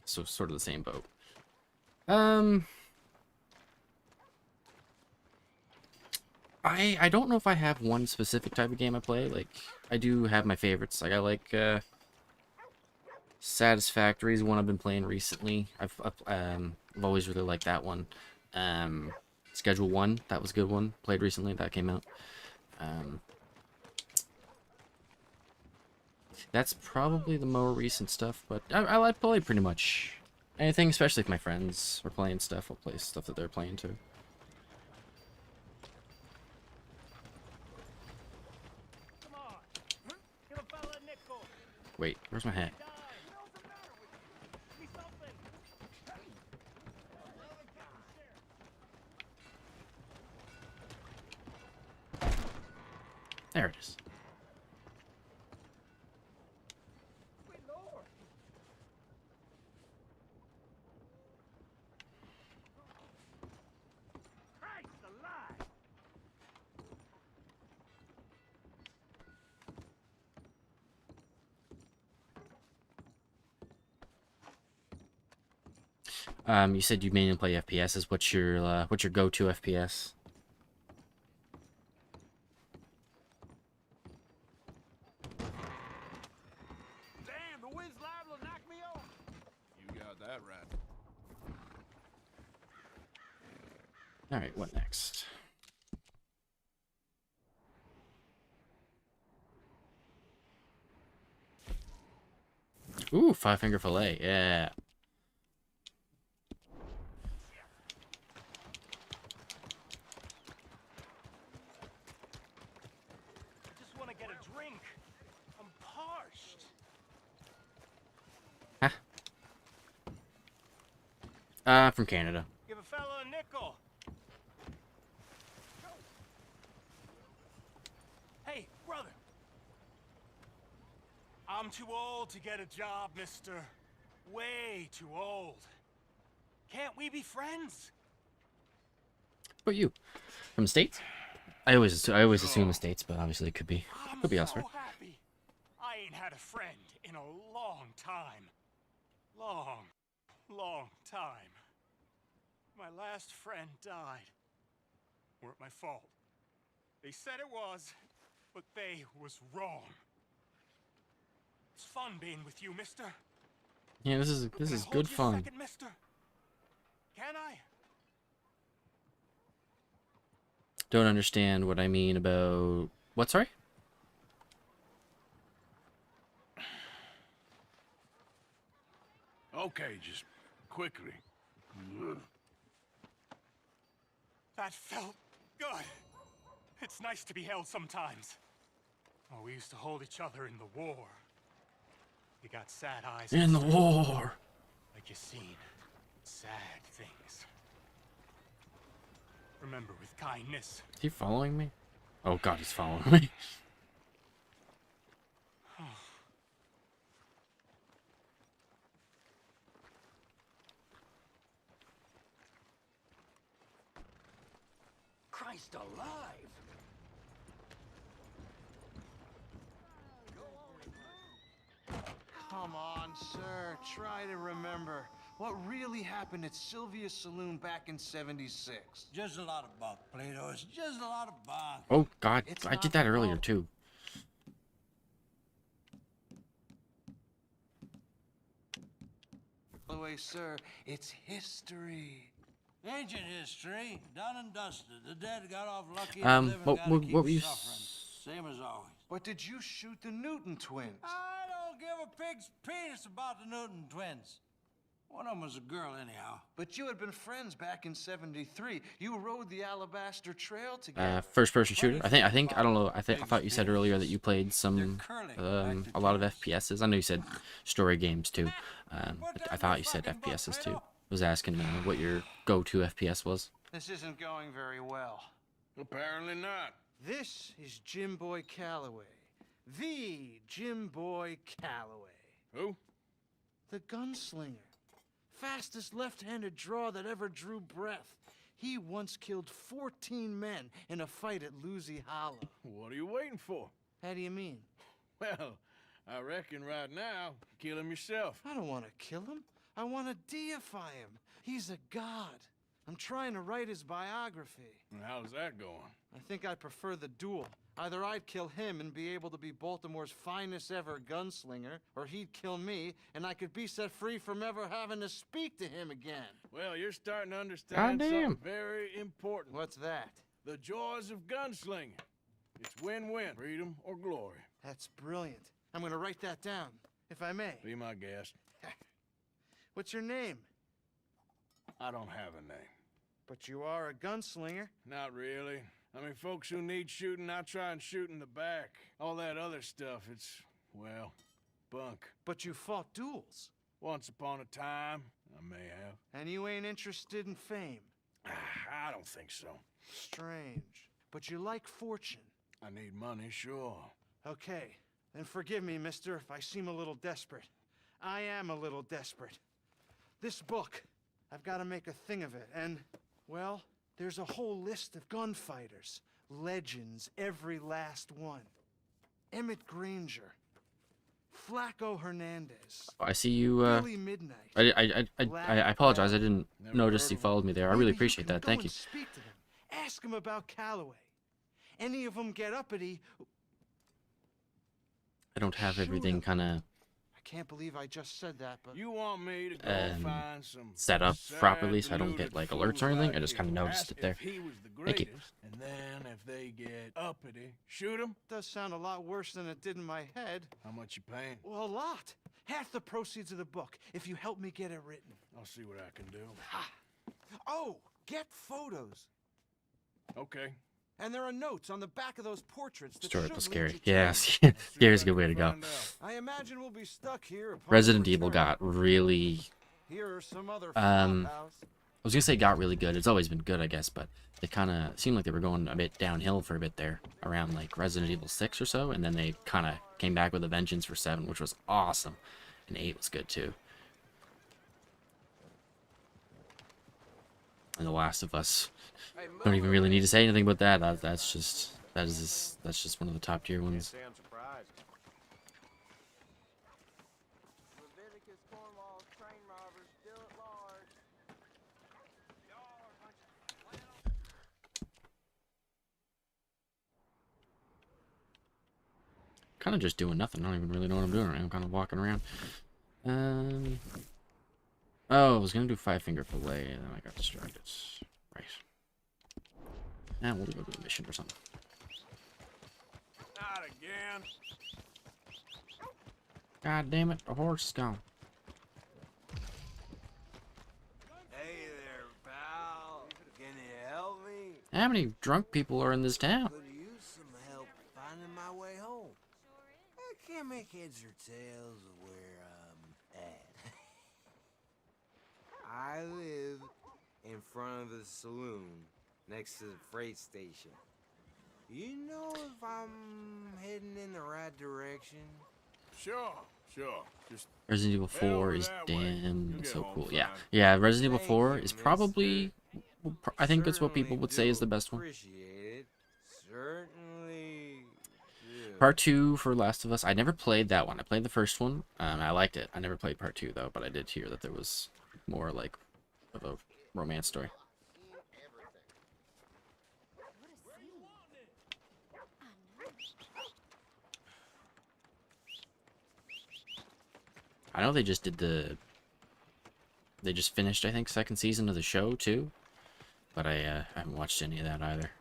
So sort of the same boat. I don't know if I have one specific type of game I play. Like, I do have my favorites. Like, I like Satisfactory is one I've been playing recently. I've always really liked that one. Schedule 1, that was a good one. Played recently, that came out. That's probably the more recent stuff, but I play pretty much anything, especially if my friends are playing stuff. I'll play stuff that they're playing too. Wait, where's my hat? There it is. You said you mainly play FPSs. What's your go-to FPS? Damn, the wind's liable to knock me off. You got that right. All right, what next? Ooh, 5-finger fillet. Yeah. From Canada. Give a fellow a nickel. Hey, brother. I'm too old to get a job, mister. Way too old. Can't we be friends? What about you? From the States? I always assume the States, but obviously it could be elsewhere. So happy. I ain't had a friend in a long time. Long time. My last friend died. Weren't my fault. They said it was, but they was wrong. It's fun being with you, mister. Yeah, this is good fun. Second, mister? Can I? Don't understand what I mean about what? Sorry. Okay, just quickly. That felt good. It's nice to be held sometimes. Oh, we used to hold each other in the war. You got sad eyes. In the war. Like you seen sad things. Remember with kindness. Is he following me? Oh god, he's following me. Christ alive! Come on, sir. Try to remember. What really happened at Sylvia's Saloon back in '76? Just a lot of bunk, Plato. It's just a lot of bunk. Oh god, I did that earlier too. By the way, sir, it's history. Ancient history, done and dusted. The dead got off lucky. And the living what gotta keep were you? suffering. Same as always. But did you shoot the Newton twins? I don't give a pig's penis about the Newton twins. One of them was a girl, anyhow. But you had been friends back in '73. You rode the Alabaster Trail together. First-person shooter. I think I don't know. I thought you said earlier that you played some a lot of FPSs. I know you said story games too. But I thought you said FPSs too. I was asking what your go-to FPS was. This isn't going very well. Apparently not. This is Jim Boy Calloway. The Jim Boy Calloway. Who? The gunslinger. Fastest left-handed draw that ever drew breath. He once killed 14 men in a fight at Lucy Hollow. What are you waiting for? How do you mean? Well, I reckon right now, kill him yourself. I don't want to kill him. I want to deify him. He's a god. I'm trying to write his biography. And how's that going? I think I prefer the duel. Either I'd kill him and be able to be Baltimore's finest ever gunslinger, or he'd kill me and I could be set free from ever having to speak to him again. Well, you're starting to understand something very important. What's that? The joys of gunslinging. It's win-win, freedom or glory. That's brilliant. I'm gonna write that down, if I may. Be my guest. What's your name? I don't have a name. But you are a gunslinger. Not really. I mean, folks who need shooting, I try and shoot in the back. All that other stuff, it's, well, bunk. But you fought duels. Once upon a time, I may have. And you ain't interested in fame. I don't think so. Strange. But you like fortune. I need money, sure. Okay. Then forgive me, mister, if I seem a little desperate. I am a little desperate. This book, I've got to make a thing of it, and, well, there's a whole list of gunfighters. Legends, every last one. Emmett Granger. Flacco Hernandez. I see you. Billy Midnight. I apologize. I didn't notice you followed me there. I really appreciate that. Thank you. Speak to them. Ask them about Calloway. Any of them get uppity. I don't have everything kind of I can't believe I just said that, but you want me to go find some set up properly so I don't get like alerts or anything. I just kind of noticed it there. He was the Thank you. greatest, and then if they get uppity, shoot him. Does sound a lot worse than it did in my head. How much you paying? Well, a lot. Half the proceeds of the book, if you help me get it written. I'll see what I can do. Ha! Oh, get photos. Okay. And there are notes on the back of those portraits. Historical scary. Yeah, scary's a good way to go. I imagine we'll be stuck here. Resident Evil got really. Here are some other I was gonna say got really good. It's always been good, I guess, but it kind of seemed like they were going a bit downhill for a bit there, around like Resident Evil 6 or so, and then they kind of came back with a vengeance for 7, which was awesome, and 8 was good too. And The Last of Us. Don't even really need to say anything about that. That's just one of the top tier ones. Kind of just doing nothing. I don't even really know what I'm doing right now. I'm kind of walking around. Oh, I was gonna do 5-finger fillet, and then I got distracted. Right. And we'll go do a mission or something. Not again. God damn it, the horse is gone. How many drunk people are in this town? Could use some help finding my way home. I can't make heads or tails of where I'm at. I live in front of the saloon next to the freight station. You know if I'm heading in the right direction? Sure. Just Resident Evil head over 4 is that way. You'll damn get so home cool. fine. Yeah, Resident Evil Thank 4 you, is probably, I think it's what people Certainly would say is the do best one. appreciate it. Certainly do. Part 2 for Last of Us, I never played that one. I played the first one. I liked it. I never played part 2 though, but I did hear that there was more like of a romance story. I know they just did they just finished, I think, second season of the show too, but I haven't watched any of that either.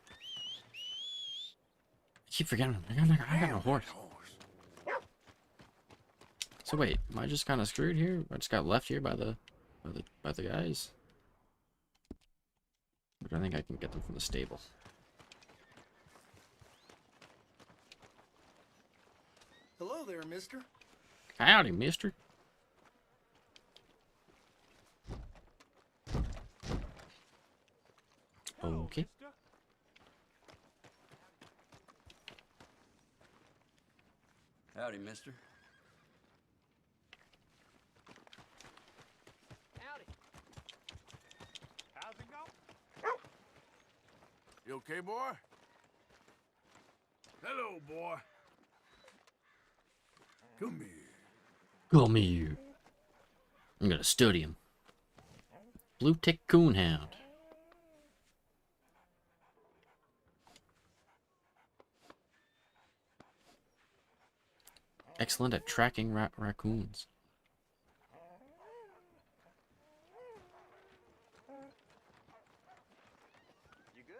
I keep forgetting. I got a horse. So wait, am I just kind of screwed here? I just got left here by the guys. But I think I can get them from the stable. Hello there, mister. Howdy, mister. Okay. Howdy, mister. How's it go? You okay, boy? Hello, boy. Come here. Come here. I'm gonna study him. Blue tick coonhound. Excellent at tracking raccoons. You good?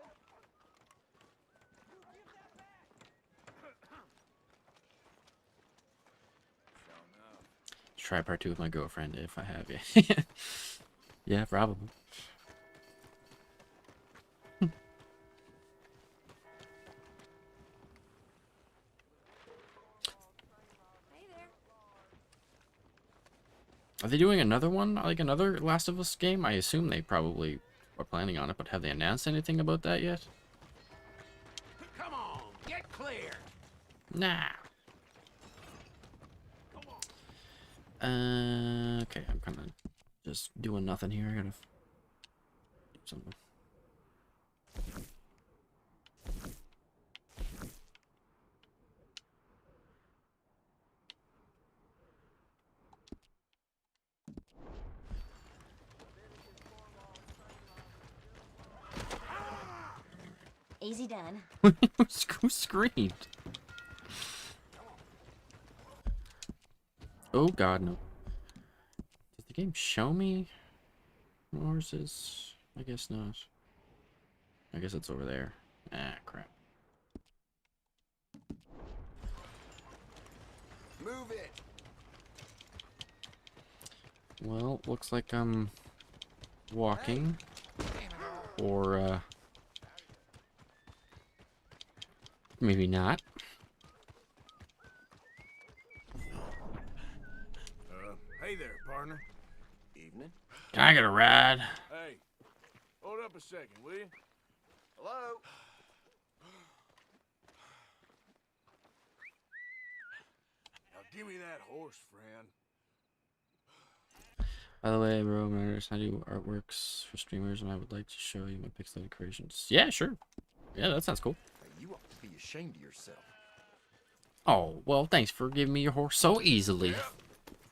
Try part 2 with my girlfriend if I have, yeah. Yeah, probably. Are they doing another one? Like another Last of Us game? I assume they probably are planning on it, but have they announced anything about that yet? Come on, get clear. Nah. Okay, I'm kind of just doing nothing here. I gotta do something. Easy done. Who screamed? Oh god, no. Does the game show me horses? I guess not. I guess it's over there. Ah, crap. Move it. Well, looks like I'm walking. Or, maybe not. Hey there, partner. Evening. Can I get a ride? Hey, hold up a second, will you? Hello? Now give me that horse, friend. By the way, bro, I do artworks for streamers, and I would like to show you my pixelated creations. Yeah, sure. Yeah, that sounds cool. You ought to be ashamed of yourself. Oh, well, thanks for giving me your horse so easily. Yep.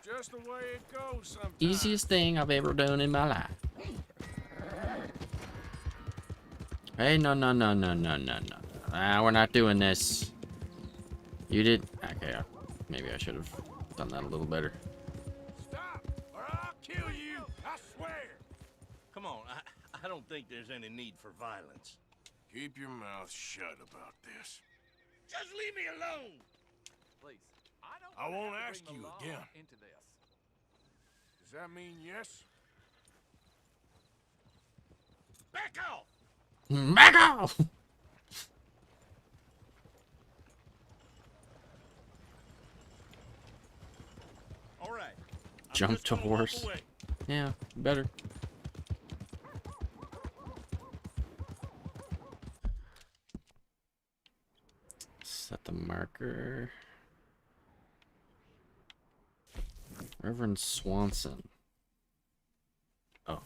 Just the way it goes sometimes. Easiest thing I've ever done in my life. Hey, no. We're not doing this. You did? Okay, maybe I should have done that a little better. Stop, or I'll kill you, I swear. Come on, I don't think there's any need for violence. Keep your mouth shut about this. Just leave me alone! Please. I won't ask Bring the you law again. into this. Does that mean yes? Back off! Back off! All right. Jump to horse. Yeah, better. Set the marker. Reverend Swanson. Oh.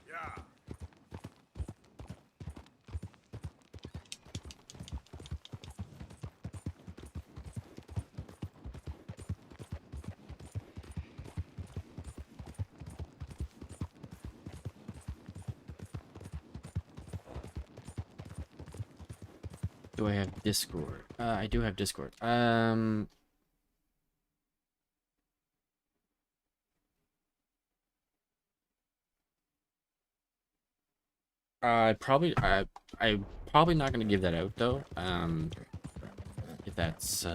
Yeah. Do I have Discord? I do have Discord. I probably not gonna give that out though. If that's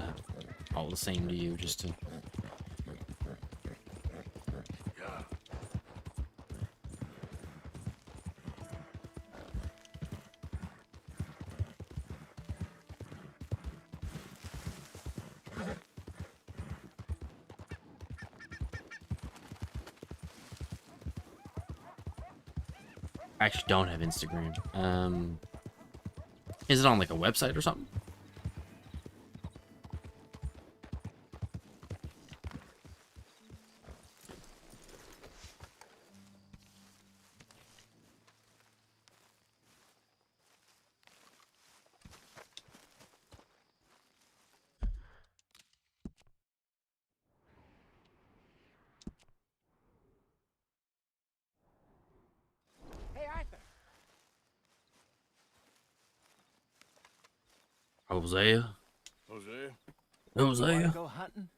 all the same to you, just to. I actually don't have Instagram. Is it on like a website or something? Hey, Arthur. Hosea? Hosea? Hosea? Wanna go hunting?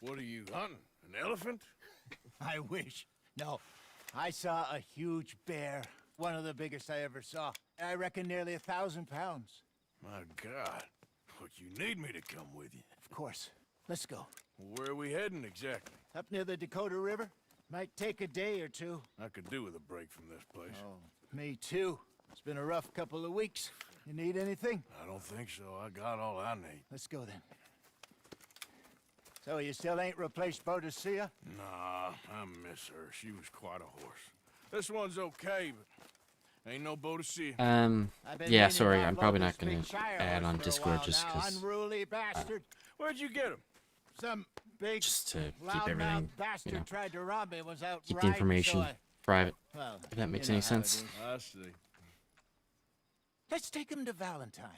What are you hunting? An elephant? I wish. No, I saw a huge bear. One of the biggest I ever saw. I reckon nearly 1,000 pounds. My God. Look, you need me to come with you. Of course. Let's go. Where are we heading exactly? Up near the Dakota River. Might take a day or two. I could do with a break from this place. Oh, me too. It's been a rough couple of weeks. You need anything? I don't think so. I got all I need. Let's go then. So you still ain't replaced Boadicea? Nah, I miss her. She was quite a horse. This one's okay, but ain't no Boadicea. Yeah, sorry, I'm probably not gonna add on Discord just because. Unruly bastard. Where'd you get him? Some big Just to keep loudmouth everything, bastard you know, tried to rob me. Was out keep the riding, information so private. Well, If that makes you know any how it sense. is. I see. Let's take him to Valentine.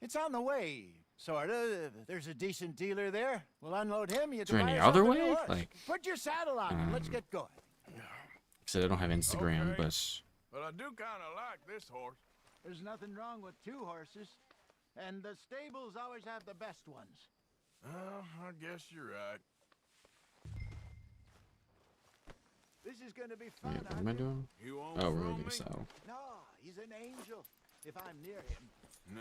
It's on the way, sorta. There's a decent dealer there. We'll unload him. You Is there can buy any yourself other a new way? horse. Like, Put your saddle on and let's get going. so I don't have Instagram, Okay. but I do kind of like this horse. There's nothing wrong with two horses, and the stables always have the best ones. Well, I guess you're right. This is gonna be fun. wait, what am I doing? You won't Oh, we're throw moving me? the saddle. No, he's an angel. If I'm near him.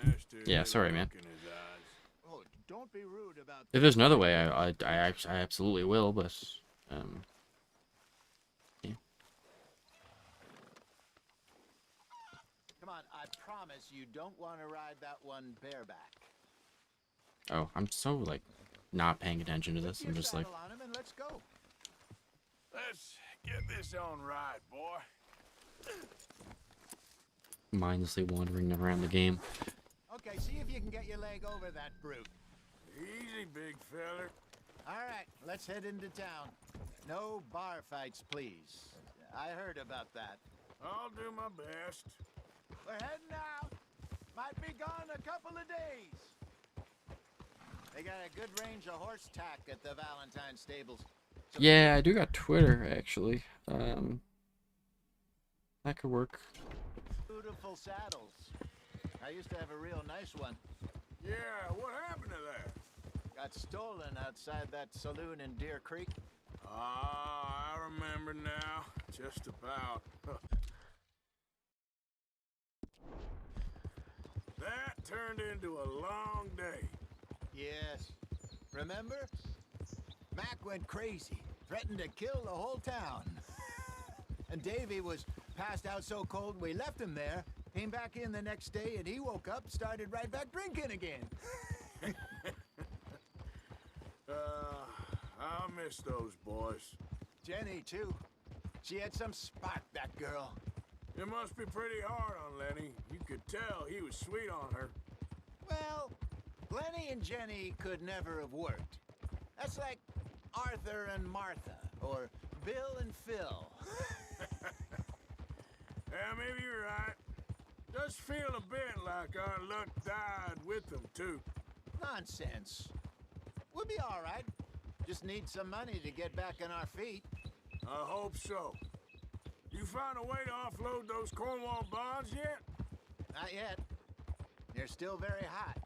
Nasty Yeah, little sorry, man. look in his eyes. Oh, don't be rude about. If there's another way, I absolutely will, but yeah. Come on, I promise you don't want to ride that one bareback. Oh, I'm so like not paying attention to this. Put I'm your just like saddle on him and let's go. Let's get this on right, boy. mindlessly wandering around the game. Okay, see if you can get your leg over that brute. Easy, big feller. All right, let's head into town. No bar fights, please. I heard about that. I'll do my best. We're heading out. Might be gone a couple of days. They got a good range of horse tack at the Valentine stables. Yeah, I do got Twitter actually. That could work. Beautiful saddles. I used to have a real nice one. Yeah, what happened to that? Got stolen outside that saloon in Deer Creek. Ah, I remember now. Just about. That turned into a long day. Yes. Remember? Mac went crazy, threatened to kill the whole town. And Davy was passed out so cold we left him there, came back in the next day, and he woke up, started right back drinking again. I miss those boys. Jenny, too. She had some spark, that girl. It must be pretty hard on Lenny. You could tell he was sweet on her. Well, Lenny and Jenny could never have worked. That's like Arthur and Martha, or Bill and Phil. Yeah, maybe you're right. Does feel a bit like our luck died with them, too. Nonsense. We'll be all right. Just need some money to get back on our feet. I hope so. You find a way to offload those Cornwall bonds yet? Not yet. They're still very hot.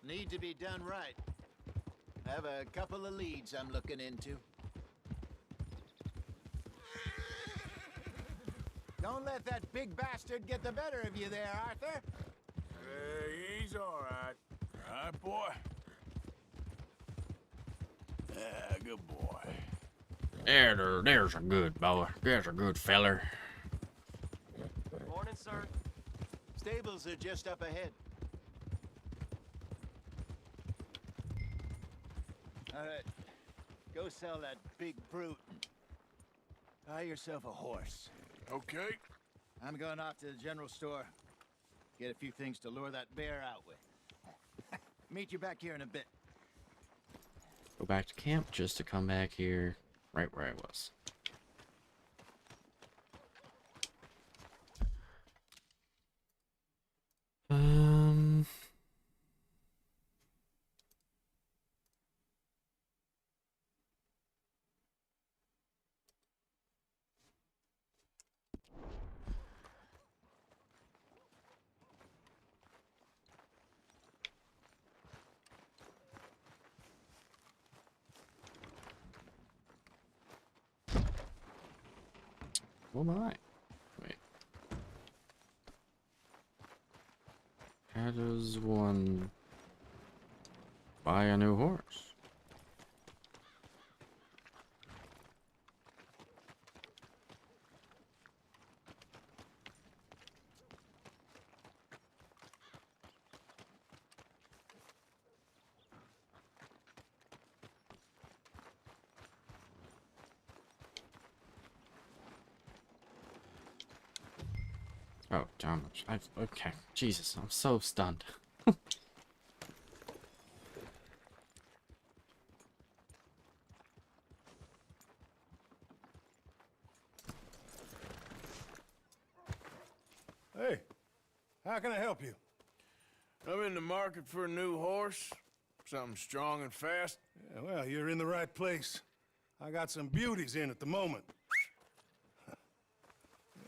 Need to be done right. I have a couple of leads I'm looking into. Don't let that big bastard get the better of you there, Arthur. He's all right. Right, boy? Yeah, good boy. There's a good boy. There's a good feller. Morning, sir. Stables are just up ahead. All right. Go sell that big brute. Buy yourself a horse. Okay. I'm going off to the general store. Get a few things to lure that bear out with. Meet you back here in a bit. Go back to camp just to come back here right where I was. Oh my. Wait. How does one buy a new horse? Oh, damn it. Okay. Jesus, I'm so stunned. Hey, how can I help you? I'm in the market for a new horse. Something strong and fast. Yeah, well, you're in the right place. I got some beauties in at the moment.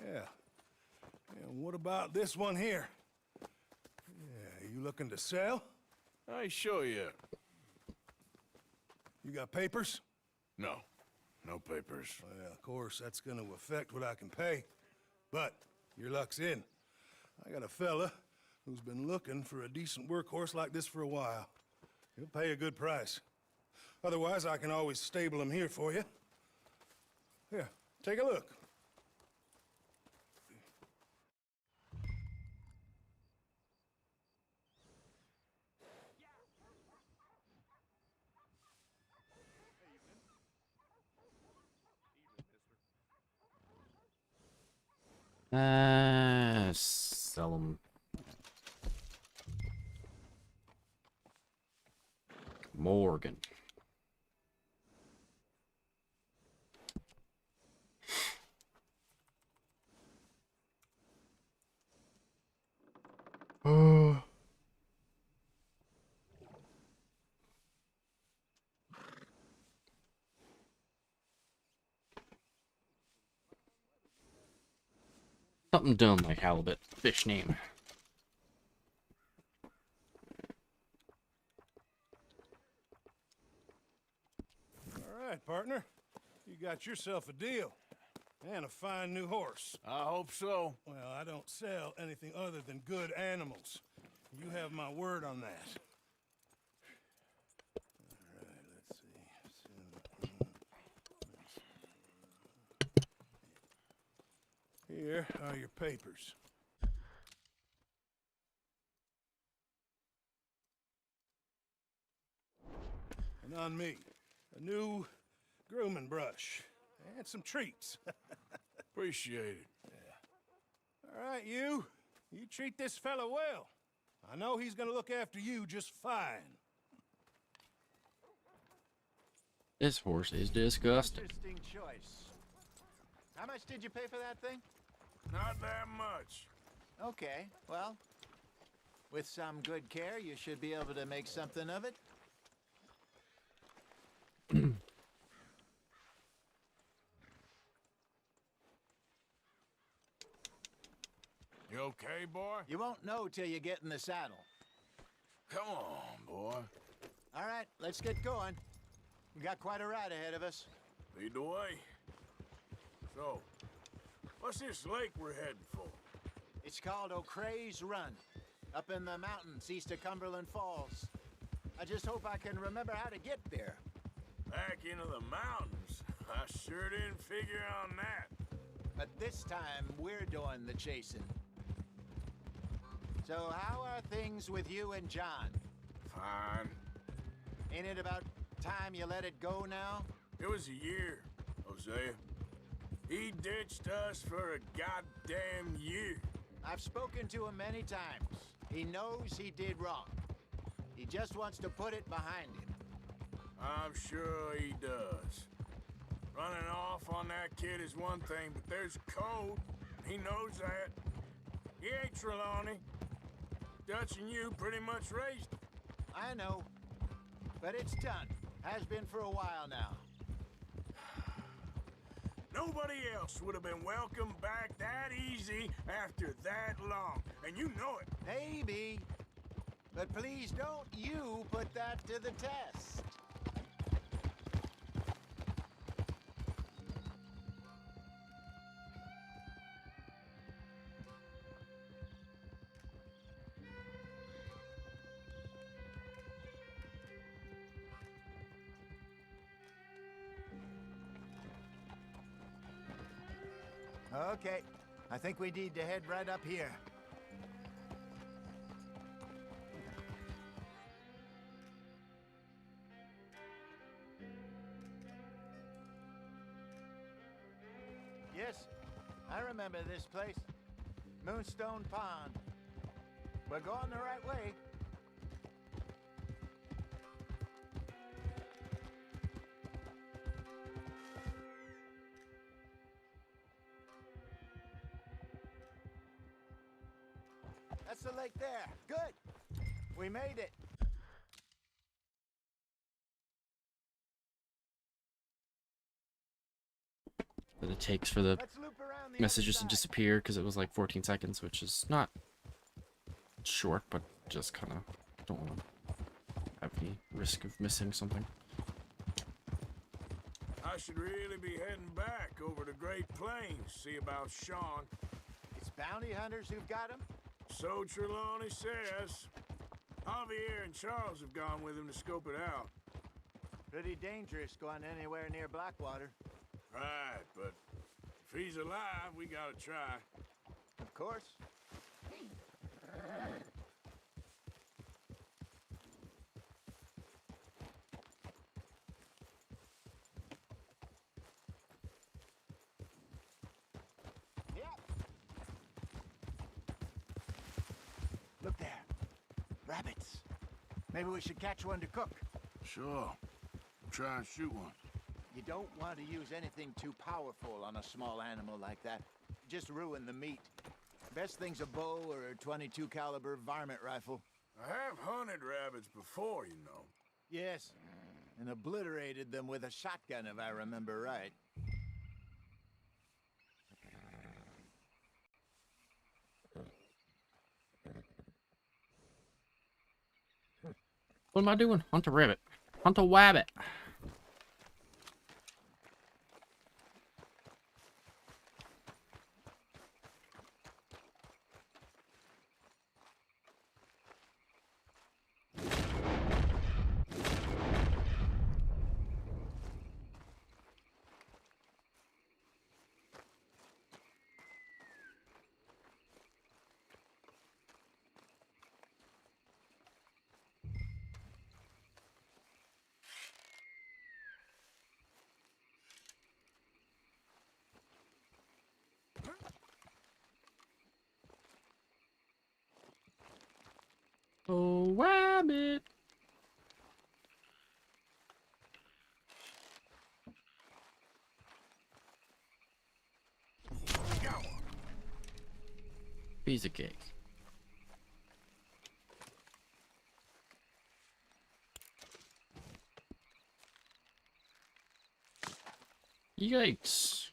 Yeah. And what about this one here? Yeah, you looking to sell? I show you. You got papers? No. No papers. Well, of course, that's gonna affect what I can pay. But your luck's in. I got a fella who's been looking for a decent workhorse like this for a while. He'll pay a good price. Otherwise, I can always stable him here for you. Here, take a look. Sell them. Morgan. Oh. Something dumb like halibut. Fish name. All right, partner. you got yourself a deal. And a fine new horse. I hope so. Well, I don't sell anything other than good animals. You have my word on that. All right, let's see. Here are your papers. And on me, a new grooming brush and some treats. Appreciate it. All right, you treat this fella well. I know he's gonna look after you just fine. This horse is disgusting. Interesting choice. How much did you pay for that thing? Not that much. Okay, well, with some good care, you should be able to make something of it. You okay, boy? You won't know till you get in the saddle. Come on, boy. All right, let's get going. We got quite a ride ahead of us. Lead the way. So, what's this lake we're heading for? It's called O'Creagh's Run, up in the mountains east of Cumberland Falls. I just hope I can remember how to get there. Back into the mountains? I sure didn't figure on that. But this time, we're doing the chasing. So how are things with you and John? Fine. Ain't it about time you let it go now? It was a year, Hosea. He ditched us for a goddamn year. I've spoken to him many times. He knows he did wrong. He just wants to put it behind him. I'm sure he does. Running off on that kid is one thing, but there's code. He knows that. He ain't Trelawney. Dutch and you pretty much raised him. I know. But it's done. Has been for a while now. Nobody else would have been welcomed back that easy after that long. And you know it. Maybe. But please don't you put that to the test. Okay, I think we need to head right up here. Yes, I remember this place. Moonstone Pond. We're going the right way. That's the lake there. Good. We made it. That it takes for the messages to disappear because it was like 14 seconds, which is not short, but just kind of don't want to have any risk of missing something. I should really be heading back over to Great Plains, see about Sean. It's bounty hunters who've got him? So Trelawney says. Javier and Charles have gone with him to scope it out. Pretty dangerous going anywhere near Blackwater. Right, but if he's alive, we gotta try. Of course. Look there. Rabbits. Maybe we should catch one to cook. Sure. Try and shoot one. You don't want to use anything too powerful on a small animal like that. Just ruin the meat. Best thing's a bow or a .22 caliber varmint rifle. I have hunted rabbits before, you know. Yes, and obliterated them with a shotgun if I remember right. What am I doing? Hunt a rabbit. Hunt a wabbit. Oh, rabbit. Piece of cake. Yikes.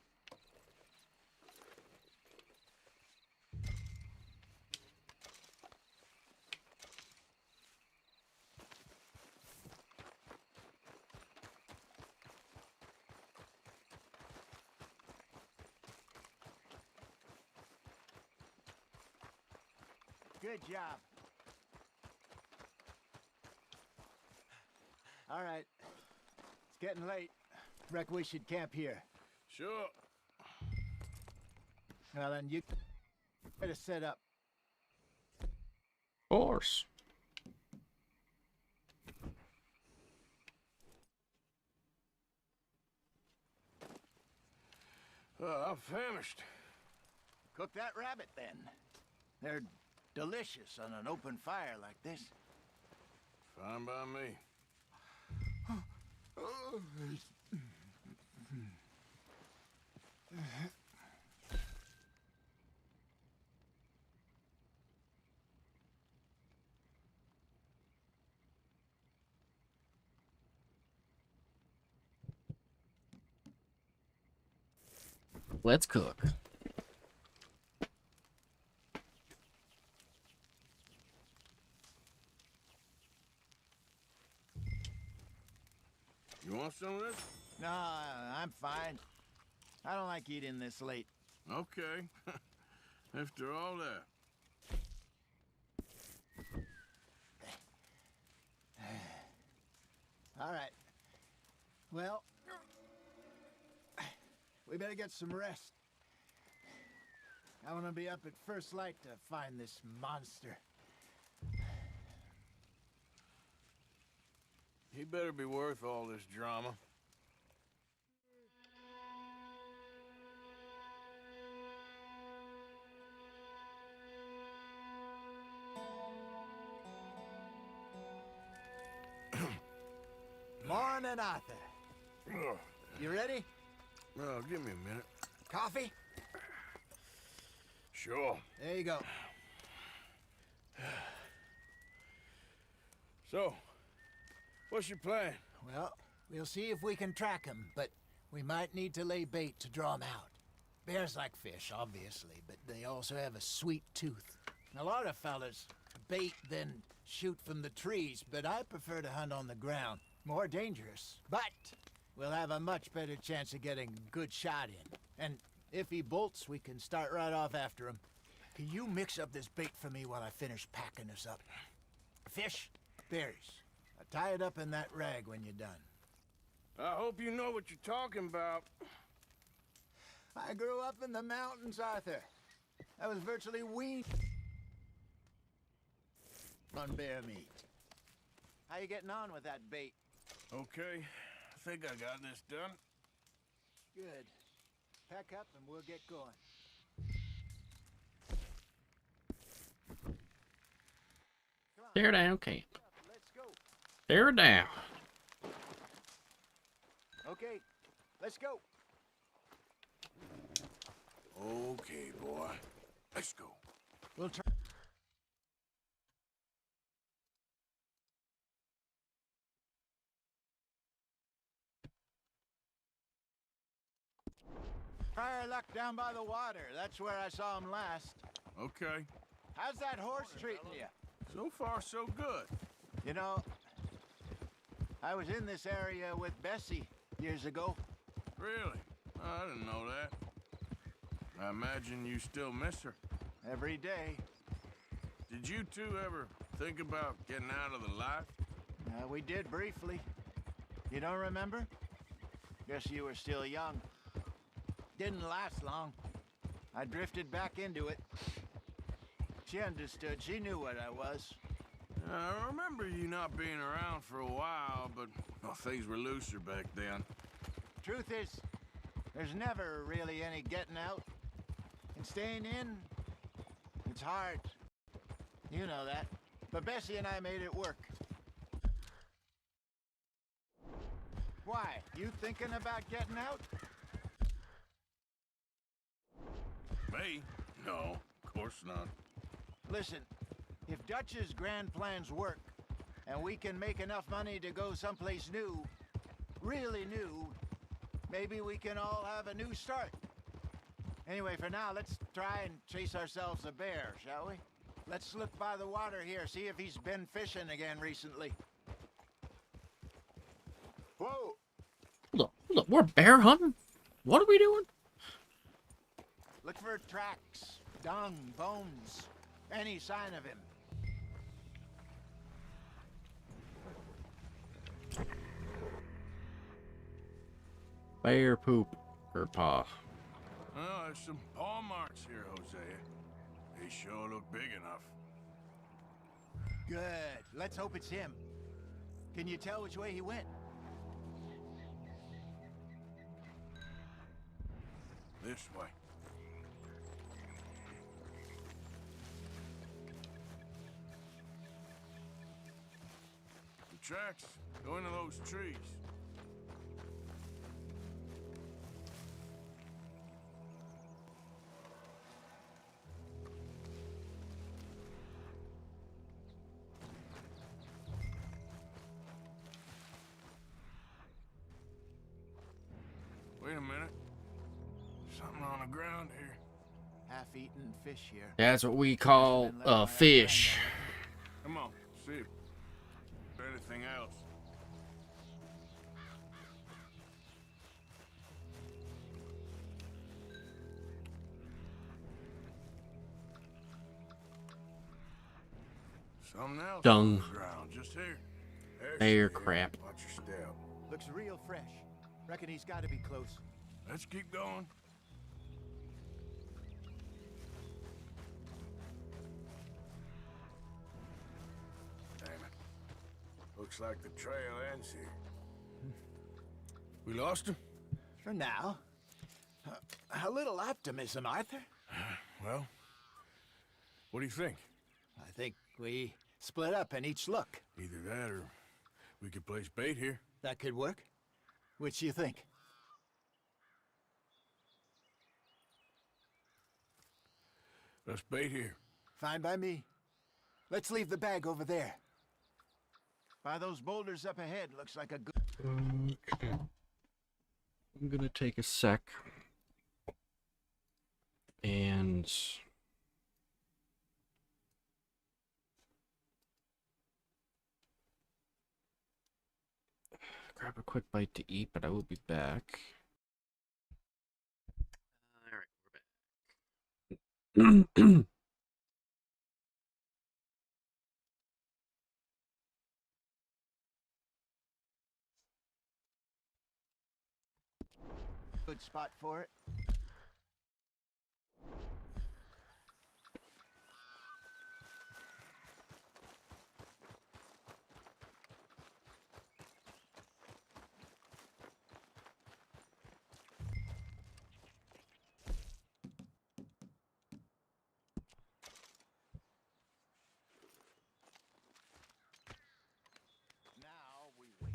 Good job. All right. It's getting late. Reckon we should camp here. Sure. Well, then you better set up. Of course. I'm famished. Cook that rabbit, then. They're delicious on an open fire like this. Fine by me. Let's cook. You want some of this? No, I'm fine. I don't like eating this late. Okay. After all that. All right. Well, we better get some rest. I want to be up at first light to find this monster. He better be worth all this drama. Morning, Arthur. You ready? Well, give me a minute. Coffee? Sure. There you go. So, what's your plan? Well, we'll see if we can track him, but we might need to lay bait to draw him out. Bears like fish, obviously, but they also have a sweet tooth. A lot of fellas bait, then shoot from the trees, but I prefer to hunt on the ground. More dangerous, but we'll have a much better chance of getting a good shot in. And if he bolts, we can start right off after him. Can you mix up this bait for me while I finish packing this up? Fish, berries. Tie it up in that rag when you're done. I hope you know what you're talking about. I grew up in the mountains, Arthur. I was virtually weaned on bear meat. How you getting on with that bait? Okay, I think I got this done. Good. Pack up and we'll get going. Tear down camp. Let's go. Tear down. Okay, let's go. Okay, boy. Let's go. We'll try. Prior luck down by the water. That's where I saw him last. Okay. How's that horse treating you? So far, so good. You know, I was in this area with Bessie years ago. Really? Oh, I didn't know that. I imagine you still miss her. Every day. Did you two ever think about getting out of the life? We did briefly. You don't remember? Guess you were still young. Didn't last long. I drifted back into it. She understood. She knew what I was. I remember you not being around for a while, but well, things were looser back then. Truth is, there's never really any getting out. And staying in, it's hard. You know that. but Bessie and I made it work. Why? You thinking about getting out? Me? No, of course not. Listen, if Dutch's grand plans work, and we can make enough money to go someplace new, really new, maybe we can all have a new start. Anyway, for now, let's try and chase ourselves a bear, shall we? Let's look by the water here, see if he's been fishing again recently. Whoa! Hold up, we're bear hunting? What are we doing? Look for tracks, dung, bones, any sign of him. Bear poop or paw. Oh, there's some paw marks here, Hosea. They sure look big enough. Good. Let's hope it's him. Can you tell which way he went? This way. The tracks go into those trees. Wait a minute. Something on the ground here. Half-eaten fish here. That's what we call a fish. Come on, see if anything else. Something else Dung. on the ground, just here. Bear crap. Watch your step. Looks real fresh. Reckon he's got to be close. Let's keep going. Damn it. Looks like the trail ends here. We lost him? For now. A little optimism, Arthur. Well, what do you think? I think we split up and each look. Either that or we could place bait here. That could work. Which you think? Let's bait here. Fine by me. Let's leave the bag over there. By those boulders up ahead, looks like a good... Okay. I'm gonna take a sec. And... grab a quick bite to eat, but I will be back. Alright, we're back. Good spot for it. Now we wait.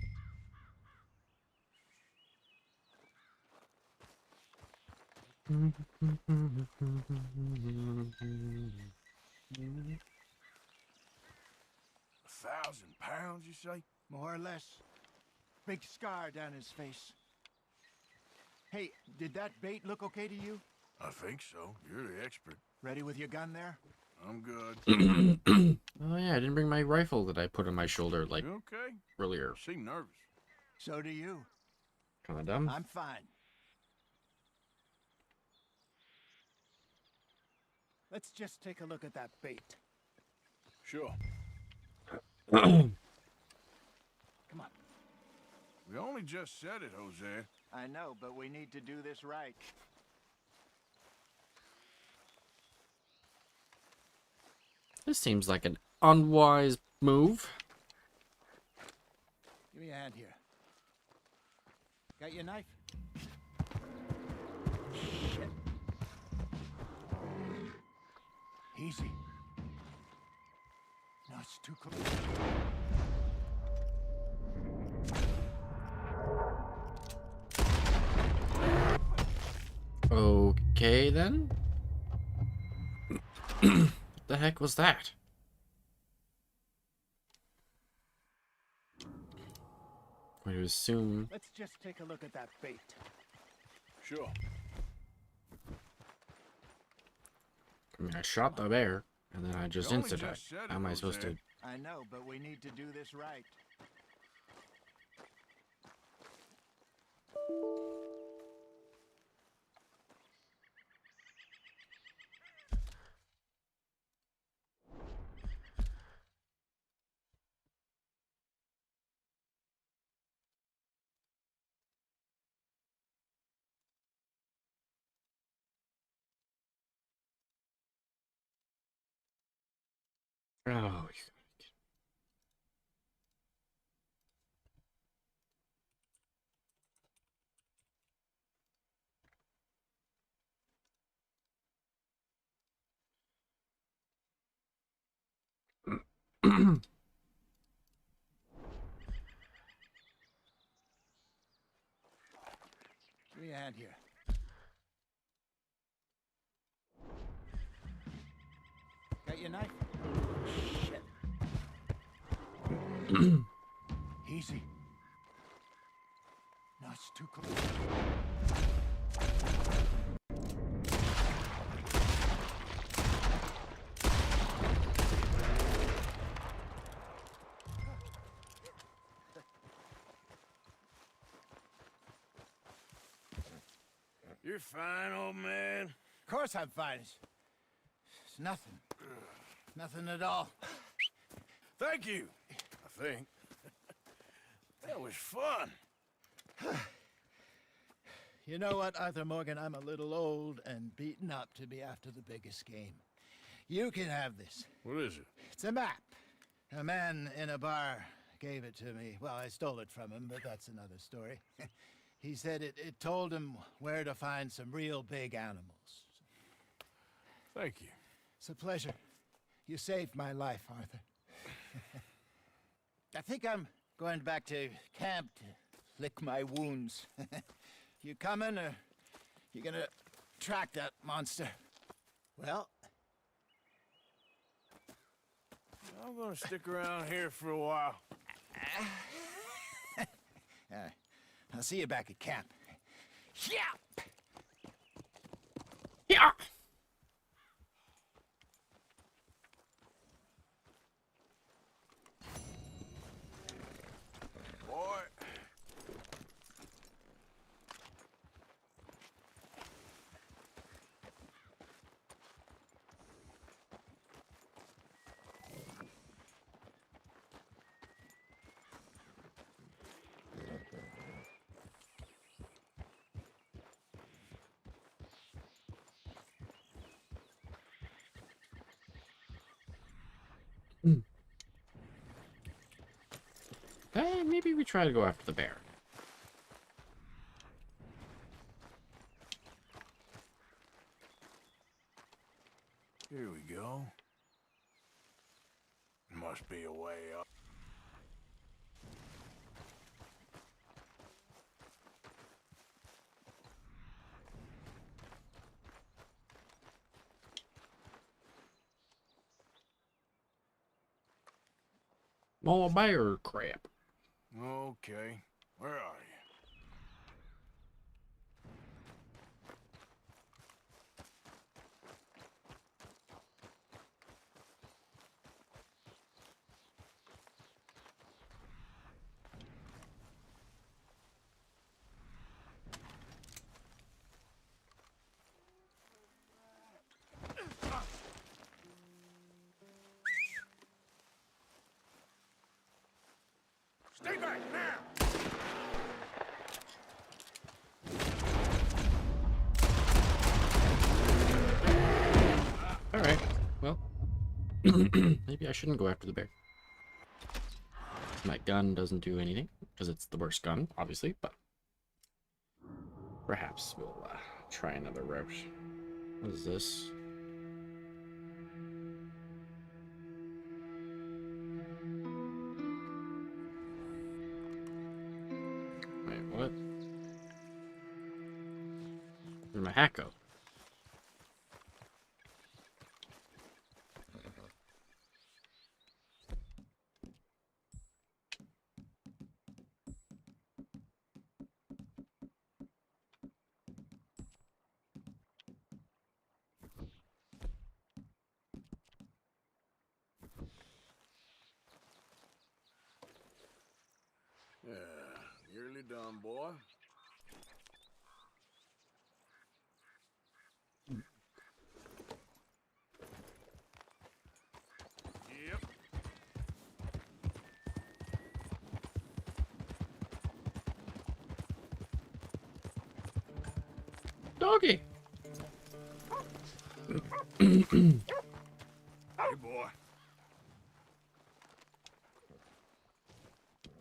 £1,000, you say? More or less. Big scar down his face. Hey, did that bait look okay to you? I think so. You're the expert. Ready with your gun there? I'm good. Oh yeah, I didn't bring my rifle that I put on my shoulder like You okay? earlier. You seem nervous. So do you. Kinda dumb. I'm fine. Let's just take a look at that bait. Sure. Come on. We only just said it, Jose. I know, but we need to do this right. This seems like an unwise move. Give me a hand here. Got your knife? Shit. Easy. No it's too close. Okay, then. What the heck was that? I'm going to assume... Let's just take a look at that bait. Sure. I mean, I shot the bear, and then I just You only insta-died. just said it, How am I supposed to... Jose. I know, but we need to do this right. Oh, Give me a hand here. Got your knife? Shit. Easy. No, it's too close. You're fine, old man. Of course I'm fine. It's nothing. Nothing at all. Thank you, I think. That was fun. You know what, Arthur Morgan? I'm a little old and beaten up to be after the biggest game. You can have this. What is it? It's a map. A man in a bar gave it to me. Well, I stole it from him, but that's another story. He said it told him where to find some real big animals. Thank you. It's a pleasure. You saved my life, Arthur. I think I'm going back to camp to lick my wounds. You coming, or you gonna track that monster? Well, I'm gonna stick around here for a while. I'll see you back at camp. Yeah. Yeah. Boy. Hey, maybe we try to go after the bear. Here we go. Must be a way up. More bear crap. Okay. Where are you? Stay back now! Alright, well. Maybe I shouldn't go after the bear. My gun doesn't do anything, because it's the worst gun, obviously, but... Perhaps we'll try another route. What is this? What? Where'd my hat go? Yeah, nearly done, boy. Yep. Doggy. Hey, boy.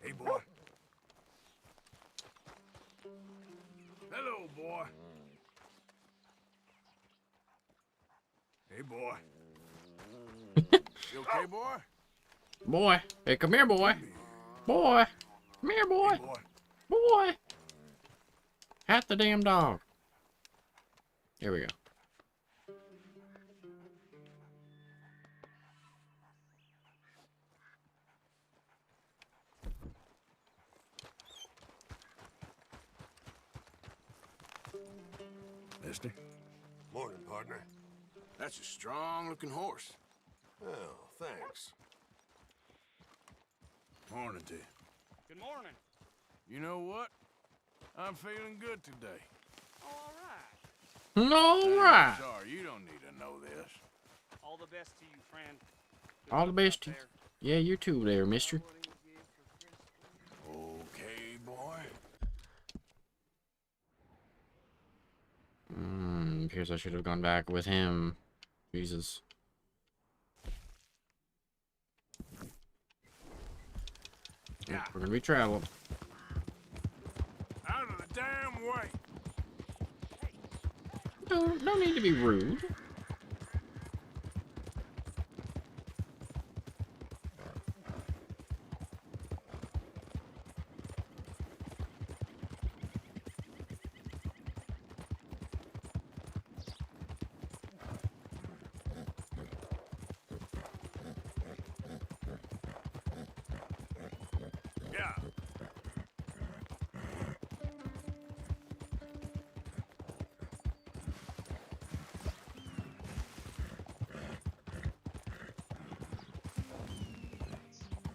Hey, boy. Hello, boy. Hey, boy. You okay, boy? Boy. Hey, come here, boy. Boy. Come here, boy. Hey, boy. Boy. Hat the damn dog. Here we go. Mister? Morning, partner. That's a strong-looking horse. Oh, thanks. Morning to you. Good morning. You know what? I'm feeling good today. All right. All right. Sorry, you don't need to know this. All the best to you, friend. Good All the luck out best to you. there. Yeah, you too there, mister. Okay, boy. Appears I should have gone back with him. Jesus. Yeah. We're gonna be traveling. Out of the damn way. No need to be rude. Yeah.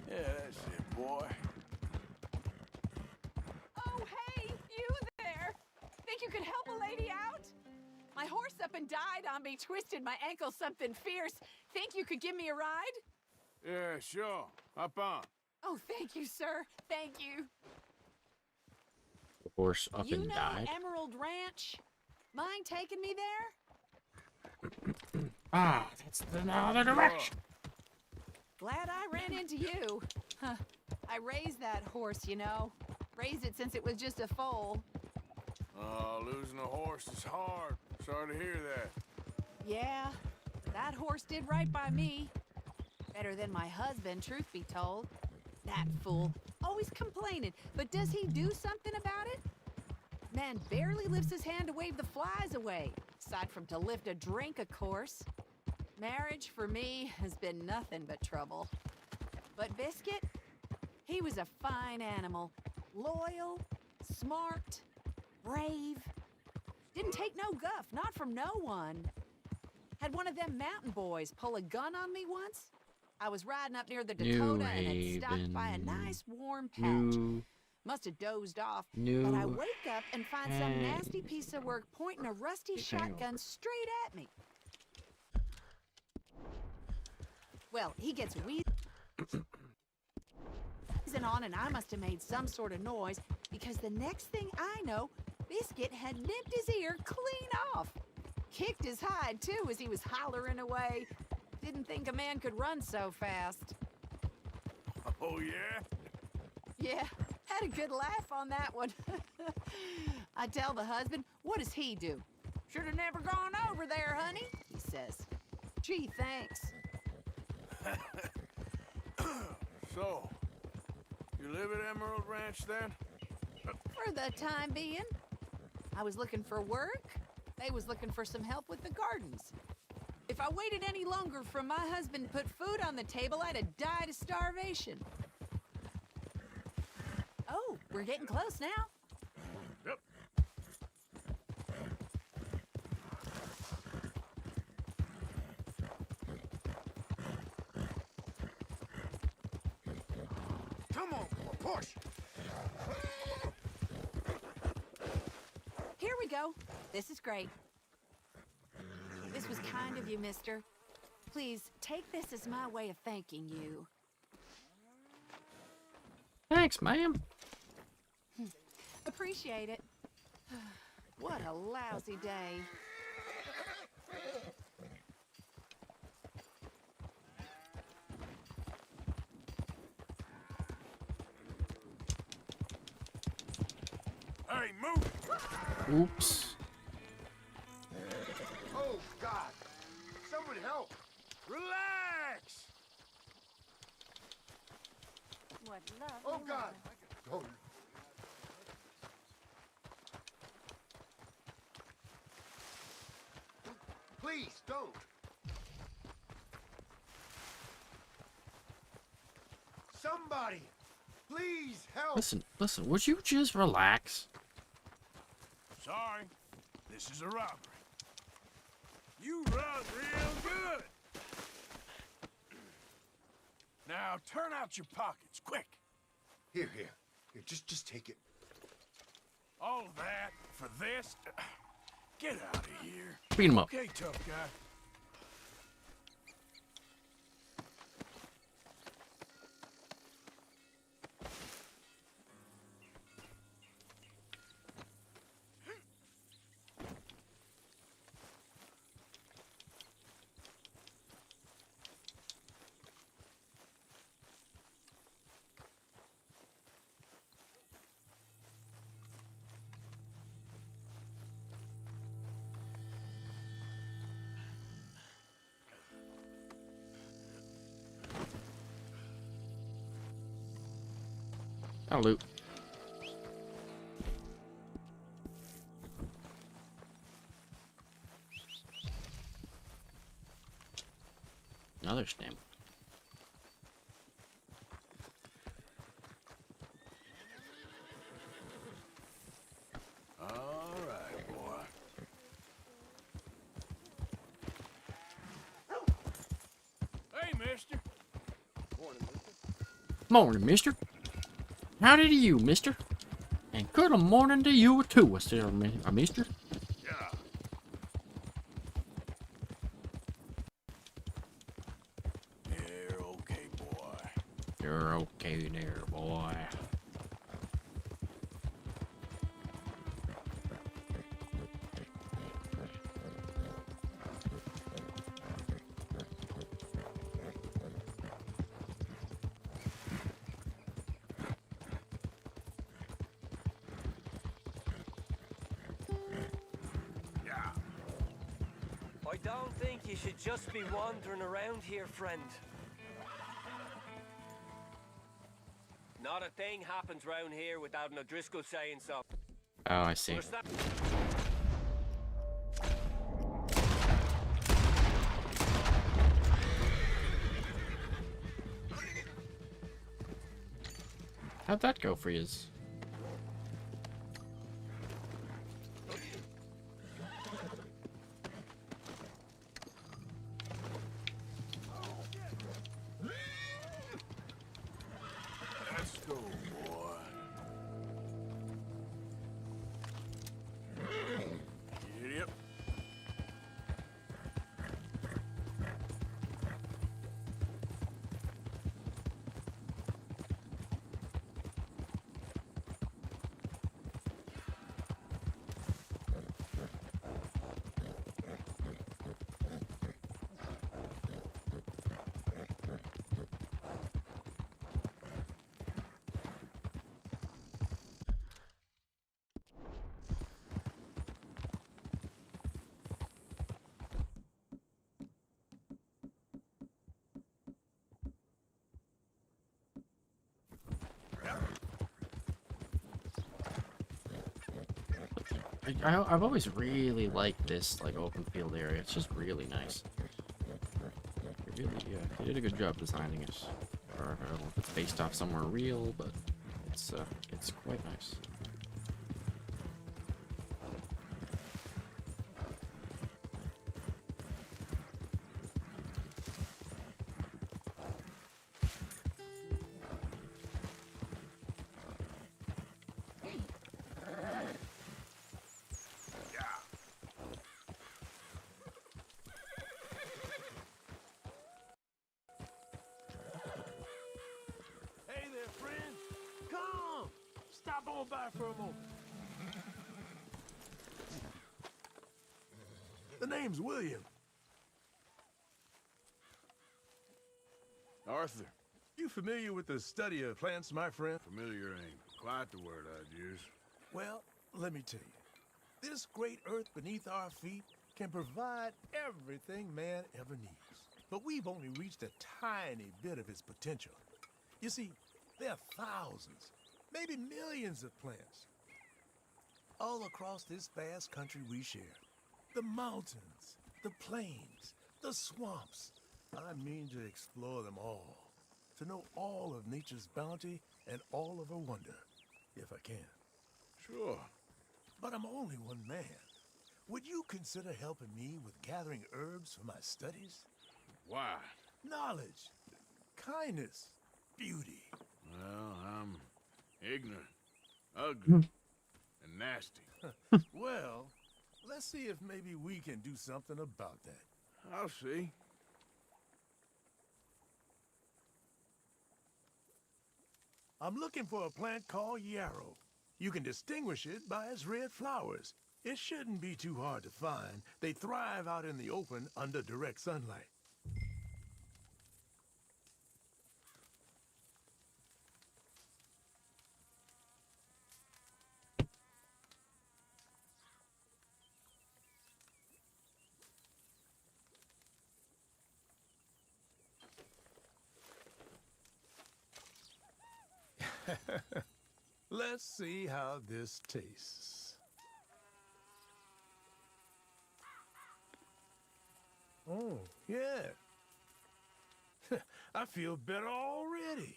Yeah, that's it, boy. Oh, hey, you there! Think you could help a lady out? My horse up and died on me, twisted my ankle something fierce. Think you could give me a ride? Yeah, sure. Hop on. Oh, thank you, sir. Thank you. The horse up You and know died. Emerald Ranch? Mind taking me there? Ah, that's the other direction. Glad I ran into you. Huh. I raised that horse, you know. Raised it since it was just a foal. Losing a horse is hard. Sorry to hear that. Yeah, that horse did right by me. Better than my husband, truth be told. That fool. Always complaining, but does he do something about it? Man barely lifts his hand to wave the flies away. Aside from to lift a drink, of course. Marriage, for me, has been nothing but trouble. But Biscuit, he was a fine animal. Loyal, smart, brave. Didn't take no guff, not from no one. Had one of them mountain boys pull a gun on me once. I was riding up near the Dakota and had stopped by a nice warm patch. Must have dozed off, but I wake up and find some nasty piece of work pointing a rusty shotgun straight at me. Well, he gets wheezing on, and I must have made some sort of noise, because the next thing I know, Biscuit had nipped his ear clean off. Kicked his hide, too, as he was hollering away. Didn't think a man could run so fast. Oh, yeah? Yeah, had a good laugh on that one. I tell the husband, what does he do? Should have never gone over there, honey, he says. Gee, thanks. So, you live at Emerald Ranch then? For for the time being. I was looking for work. They was looking for some help with the gardens. If I waited any longer for my husband to put food on the table, I'd have died of starvation. Oh, we're getting close now. Yep. Come on, push! Here we go. This is great. This was kind of you, mister. Please, take this as my way of thanking you. Thanks, ma'am. Appreciate it. What a lousy day. Hey, move! Oops. Oh, God! Somebody help! Relax! What love. Oh, God! Oh. Please, don't! Somebody! Please help! Listen, would you just relax? Sorry, this is a robbery. You run real good. Now turn out your pockets, quick. Here, just take it. All of that for this? Get out of here. Beat him up. Okay, tough guy. I'll loot. Another stamp. All right, boy. Hey, mister. Morning, mister. Howdy to you, mister. And good morning to you too, mister. Yeah. You're okay, boy. You're okay there, boy. I don't think you should just be wandering around here, friend. Not a thing happens round here without an O'Driscoll saying so. Oh, I see. Understand? How'd that go for yous? Let's go, boy. Yep. I've always really liked this like open field area. It's just really nice. Really, yeah, they did a good job designing it. Or I don't know if it's based off somewhere real, but it's quite nice. Hey there, friend. Come! Stop on by for a moment. The name's William. Arthur, you familiar with the study of plants, my friend? Familiar ain't quite the word I'd use. Well, let me tell you. This great earth beneath our feet can provide everything man ever needs. But we've only reached a tiny bit of its potential. You see, there are thousands, maybe millions of plants all across this vast country we share. The mountains, the plains, the swamps. I mean to explore them all, to know all of nature's bounty and all of her wonder, if I can. Sure. But I'm only one man. Would you consider helping me with gathering herbs for my studies? Why? Knowledge, kindness, beauty. Well, I'm ignorant, ugly, and nasty. Well, let's see if maybe we can do something about that. I'll see. I'm looking for a plant called yarrow. You can distinguish it by its red flowers. It shouldn't be too hard to find. They thrive out in the open under direct sunlight. Let's see how this tastes. Oh, yeah. I feel better already.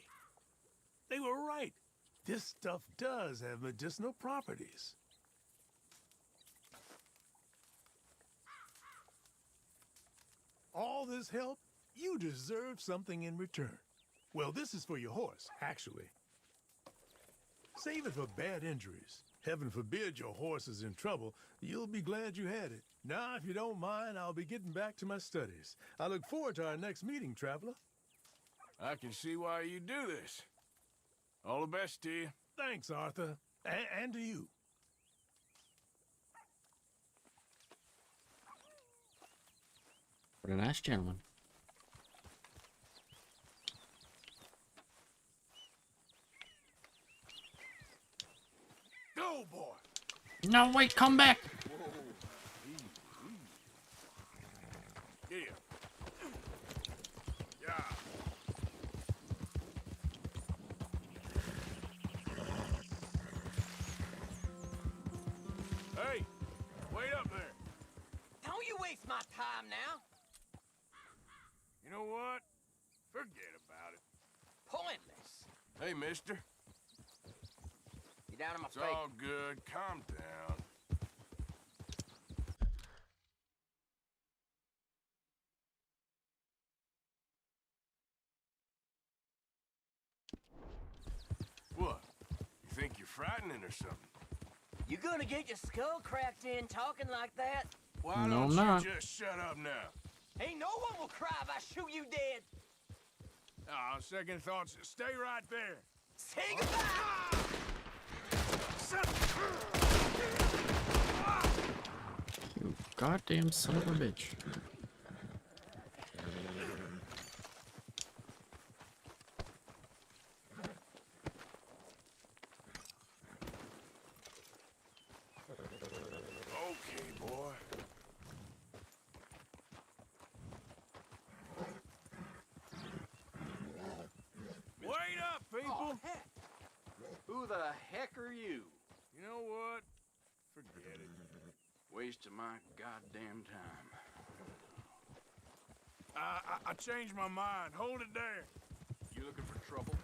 They were right. This stuff does have medicinal properties. All this help, you deserve something in return. Well, this is for your horse, actually. Save it for bad injuries. Heaven forbid your horse is in trouble. You'll be glad you had it. Now, if you don't mind, I'll be getting back to my studies. I look forward to our next meeting, traveler. I can see why you do this. All the best to you. Thanks, Arthur. And to you. What a nice gentleman. Go, boy! No, wait, come back! Whoa. Here. Yeah. Hey, wait up there. Don't you waste my time now. You know what? Forget about it. Pointless. Hey, mister. Get down on my It's face. all good. Calm down. What? You think you're frightening or something? You gonna get your skull cracked in talking like that? Why No, don't I'm not. you just shut up now? Ain't no one will cry if I shoot you dead. Ah, second thoughts. Stay right there. Say goodbye! You goddamn son of a bitch. Okay, boy. Wait up, people! Oh, heck. Who the heck are you? You know what? Forget it. Waste of my goddamn time. I changed my mind. Hold it there. You looking for trouble?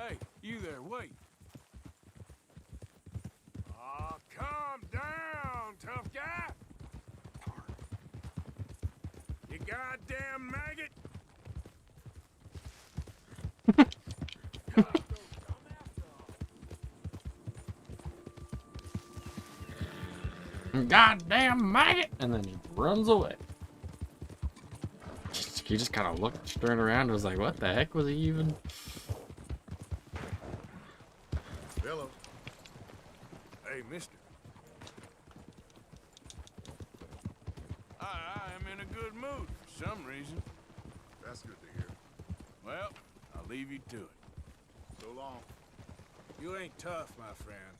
Hey, you there, wait. Aw, calm down, tough guy. You goddamn maggot. Goddamn maggot! And then he runs away. He just kind of looked, turned around, and was like, what the heck was he even? Hello. Hey, mister. I am in a good mood for some reason. That's good to hear. Well, I'll leave you to it. So long. You ain't tough, my friend.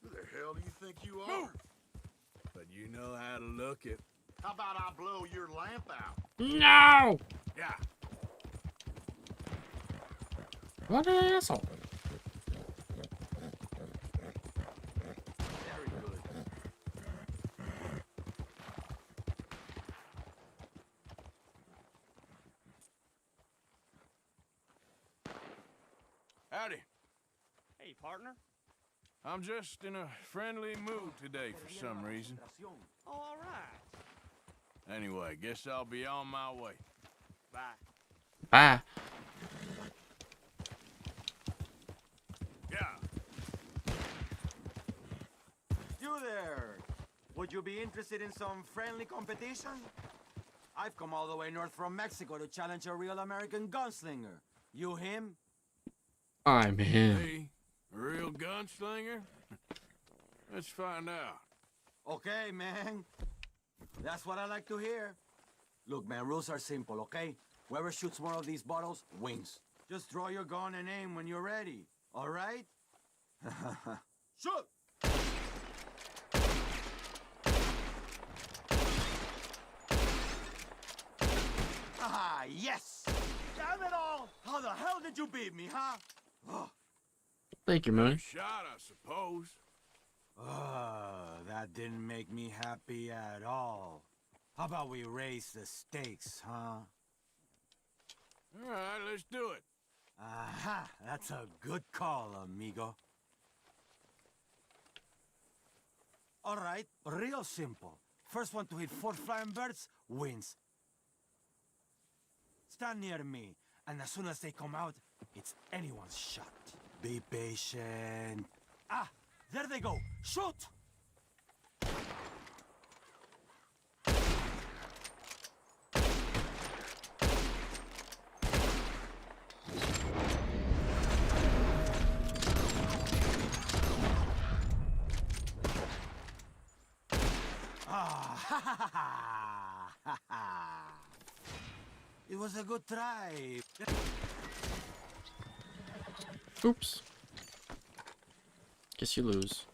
Who the hell do you think you are? But you know how to look it. How about I blow your lamp out? No! Yeah. What an asshole. Very good. Howdy. Hey, partner. I'm just in a friendly mood today for some reason. Oh, all right. Anyway, guess I'll be on my way. Bye. Bye. Yeah. You there! Would you be interested in some friendly competition? I've come all the way north from Mexico to challenge a real American gunslinger. You him? I'm him. Me? A real gunslinger? Let's find out. Okay, man. That's what I like to hear. Look, man, rules are simple, okay? Whoever shoots more of these bottles wins. Just draw your gun and aim when you're ready, all right? Shoot! Ah, yes! Damn it all! How the hell did you beat me, huh? Oh. Thank you, man. Shot, I suppose. That didn't make me happy at all. How about we raise the stakes, huh? All right, let's do it. Aha! That's a good call, amigo. All right, real simple. First one to hit 4 flying birds wins. Stand near me, and as soon as they come out, it's anyone's shot. Be patient. Ah, there they go. Shoot! It was a good try. Oops. Guess you lose.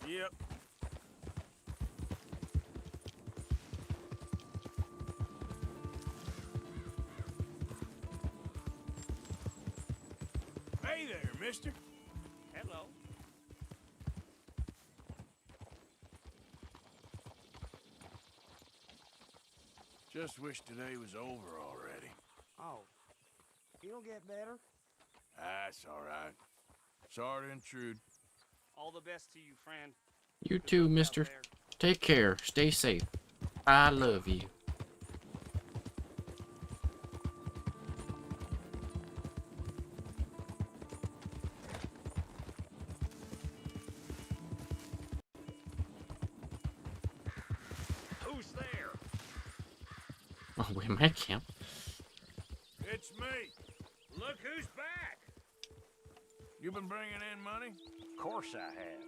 Yep. Hey there, mister. Hello. Just wish today was over already. Oh, it'll get better. That's all right. Sorry to intrude. All the best to you, friend. You too, mister. Take care. Stay safe. I love you. Who's there? Oh, wait, my camp. It's me. Look who's back. You been bringing in money? Of course I have.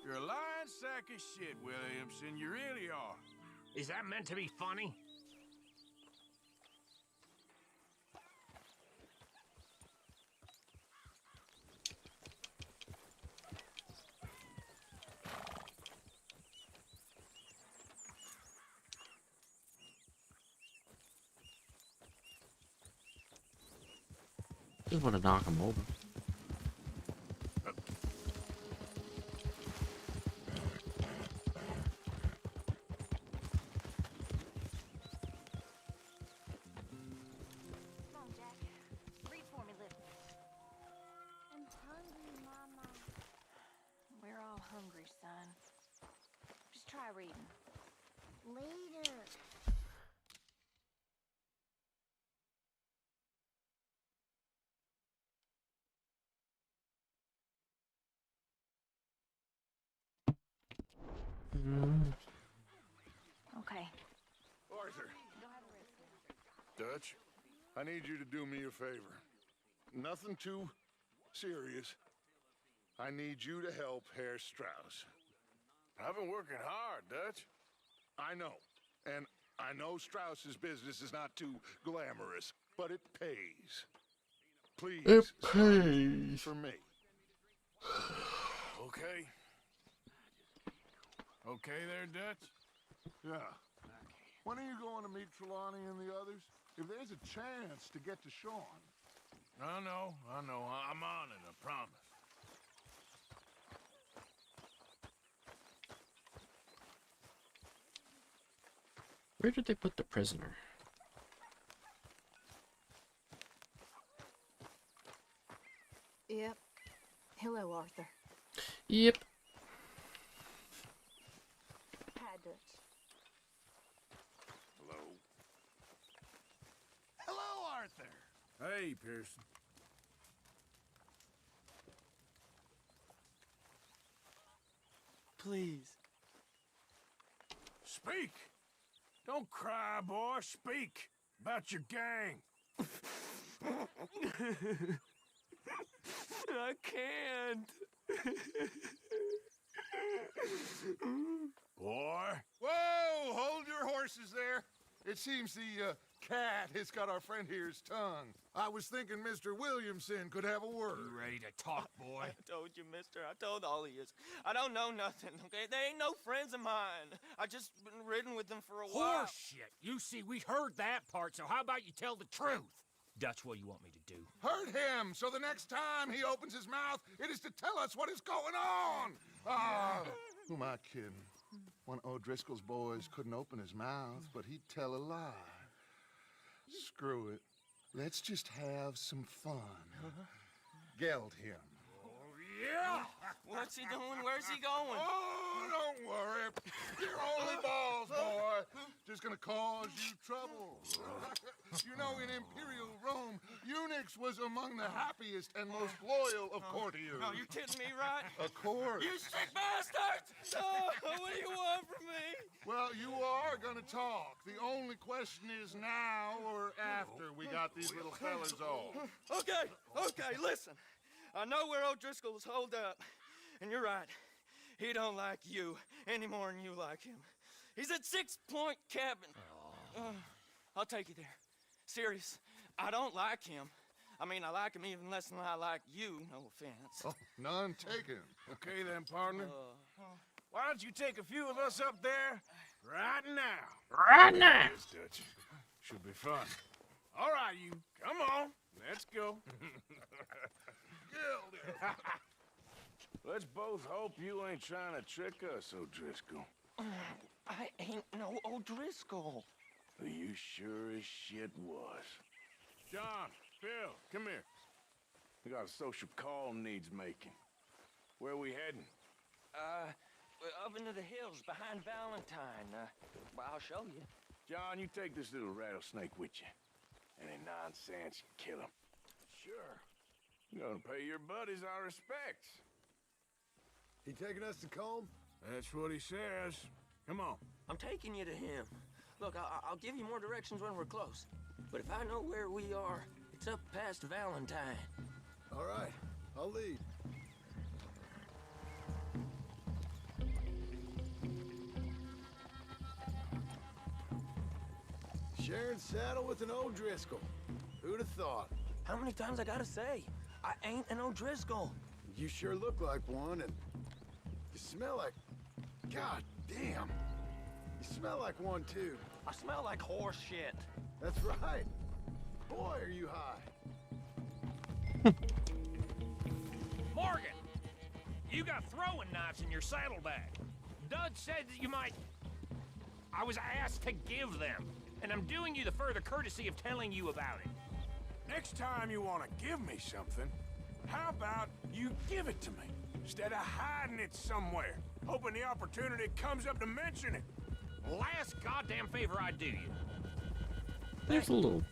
You're a lying sack of shit, Williamson. You really are. Is that meant to be funny? Just want to knock him over. Come on, Jack. Read for me, little. I'm hungry, Mama. We're all hungry, son. Just try reading. Later. Okay. Arthur. Dutch, I need you to do me a favor. Nothing too serious. I need you to help Herr Strauss. I've been working hard, Dutch. I know. And I know Strauss's business is not too glamorous, but it pays. Please. It son, pays. for me. Okay. Okay there, Dutch? Yeah. When are you going to meet Trelawney and the others? If there's a chance to get to Sean. I know. I'm on it, I promise. Where did they put the prisoner? Yep. Hello, Arthur. Yep. Hi, Dutch. Hello. Hello, Arthur. Hey, Pearson. Please. Speak! Don't cry, boy. Speak about your gang. I can't. Boy. Whoa! Hold your horses there. It seems the cat has got our friend here's tongue. I was thinking Mr. Williamson could have a word. You ready to talk, boy? I told you, mister. I told all of you. I don't know nothing, okay? They ain't no friends of mine. I just been riding with them for a while. Horseshit. You see, we heard that part, so how about you tell the truth? Dutch, what do you want me to do? Hurt him, so the next time he opens his mouth, it is to tell us what is going on. Ah, who am I kidding? One of O'Driscoll's boys couldn't open his mouth, but he'd tell a lie. Screw it. Let's just have some fun. Geld him. Yeah! What's he doing? Where's he going? Oh, don't worry. You're only balls, boy. Just gonna cause you trouble. You know, in Imperial Rome, eunuchs was among the happiest and most loyal of courtiers. No, you're kidding me, right? Of course. You sick bastards! Oh, what do you want from me? Well, you are gonna talk. The only question is now or after we got these little fellas off. Okay, listen. I know where O'Driscoll's holed up, and you're right. He don't like you any more than you like him. He's at 6 Point Cabin. I'll take you there. Serious, I don't like him. I mean, I like him even less than I like you, no offense. Oh, none taken. Okay then, partner. Why don't you take a few of us up there right now? Right now. Yes, Dutch. Should be fun. All right, you. Come on. Let's go. Let's both hope you ain't trying to trick us, O'Driscoll. I ain't no O'Driscoll. You sure as shit was. John, Phil, come here. We got a social call needs making. Where we heading? Up into the hills behind Valentine. Well, I'll show you. John, you take this little rattlesnake with you. Any nonsense, you kill him. Sure. You're gonna pay your buddies our respects. He taking us to Combe? That's what he says. Come on. I'm taking you to him. Look, I'll give you more directions when we're close. But if I know where we are, it's up past Valentine. All right, I'll lead. Sharing saddle with an O'Driscoll. Who'd have thought? How many times I gotta say? I ain't an O'Driscoll. You sure look like one, and you smell like... God damn. You smell like one, too. I smell like horse shit. That's right. Boy, are you high. Morgan! You got throwing knives in your saddlebag. Dud said that you might... I was asked to give them, and I'm doing you the further courtesy of telling you about it. Next time you want to give me something, how about you give it to me, instead of hiding it somewhere, hoping the opportunity comes up to mention it? Last goddamn favor I do you. That's a little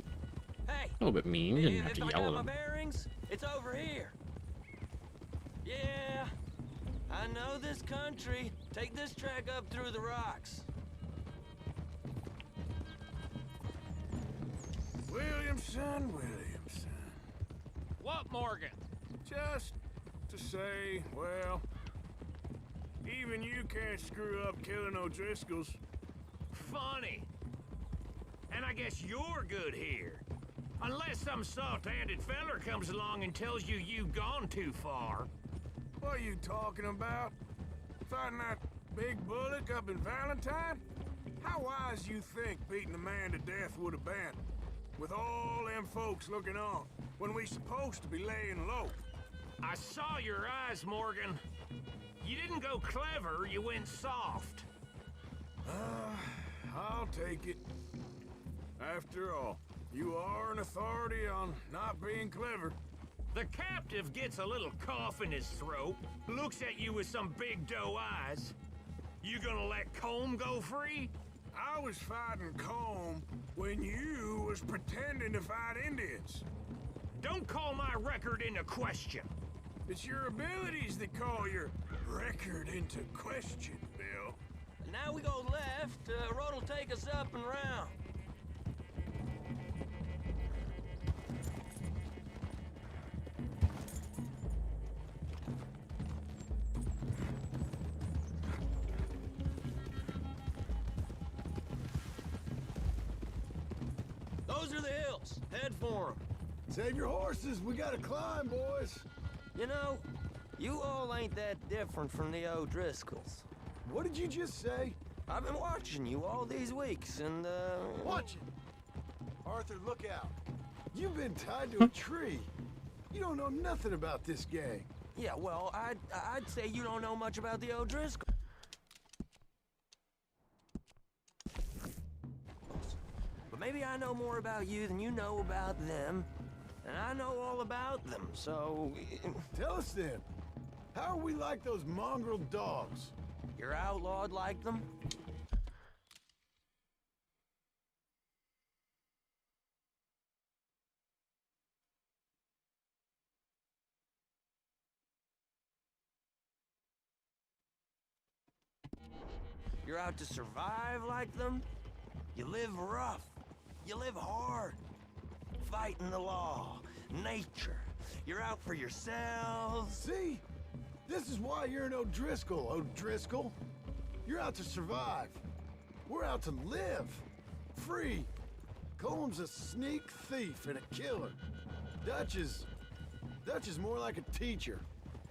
bit mean. You didn't have to If I yell got at my him. bearings, it's over here. Yeah, I know this country. Take this track up through the rocks. Williamson. What, Morgan? Just to say, well, even you can't screw up killing O'Driscolls. Funny. And I guess you're good here. Unless some soft-handed feller comes along and tells you you've gone too far. What are you talking about? Fighting that big bullock up in Valentine? How wise you think beating a man to death would have been? With all them folks looking on, when we supposed to be laying low. I saw your eyes, Morgan. You didn't go clever, you went soft. I'll take it. After all, you are an authority on not being clever. The captive gets a little cough in his throat, looks at you with some big doe eyes. You gonna let Combe go free? I was fighting Combe when you was pretending to fight Indians. Don't call my record into question. It's your abilities that call your record into question, Bill. Now we go left. Road'll take us up and round. Those are the hills. Head for them. Save your horses. We gotta climb, boys. You know, you all ain't that different from the O'Driscolls. What did you just say? I've been watching you all these weeks, and, Watching? Arthur, look out. You've been tied to a tree. You don't know nothing about this gang. Yeah, well, I'd say you don't know much about the O'Driscolls. But maybe I know more about you than you know about them. And I know all about them, so... Tell us then. How are we like those mongrel dogs? You're outlawed like them? You're out to survive like them? You live rough. You live hard. Fighting the law, nature. You're out for yourselves. See? This is why you're an O'Driscoll, O'Driscoll. You're out to survive. We're out to live. Free. Comb's a sneak thief and a killer. Dutch is more like a teacher.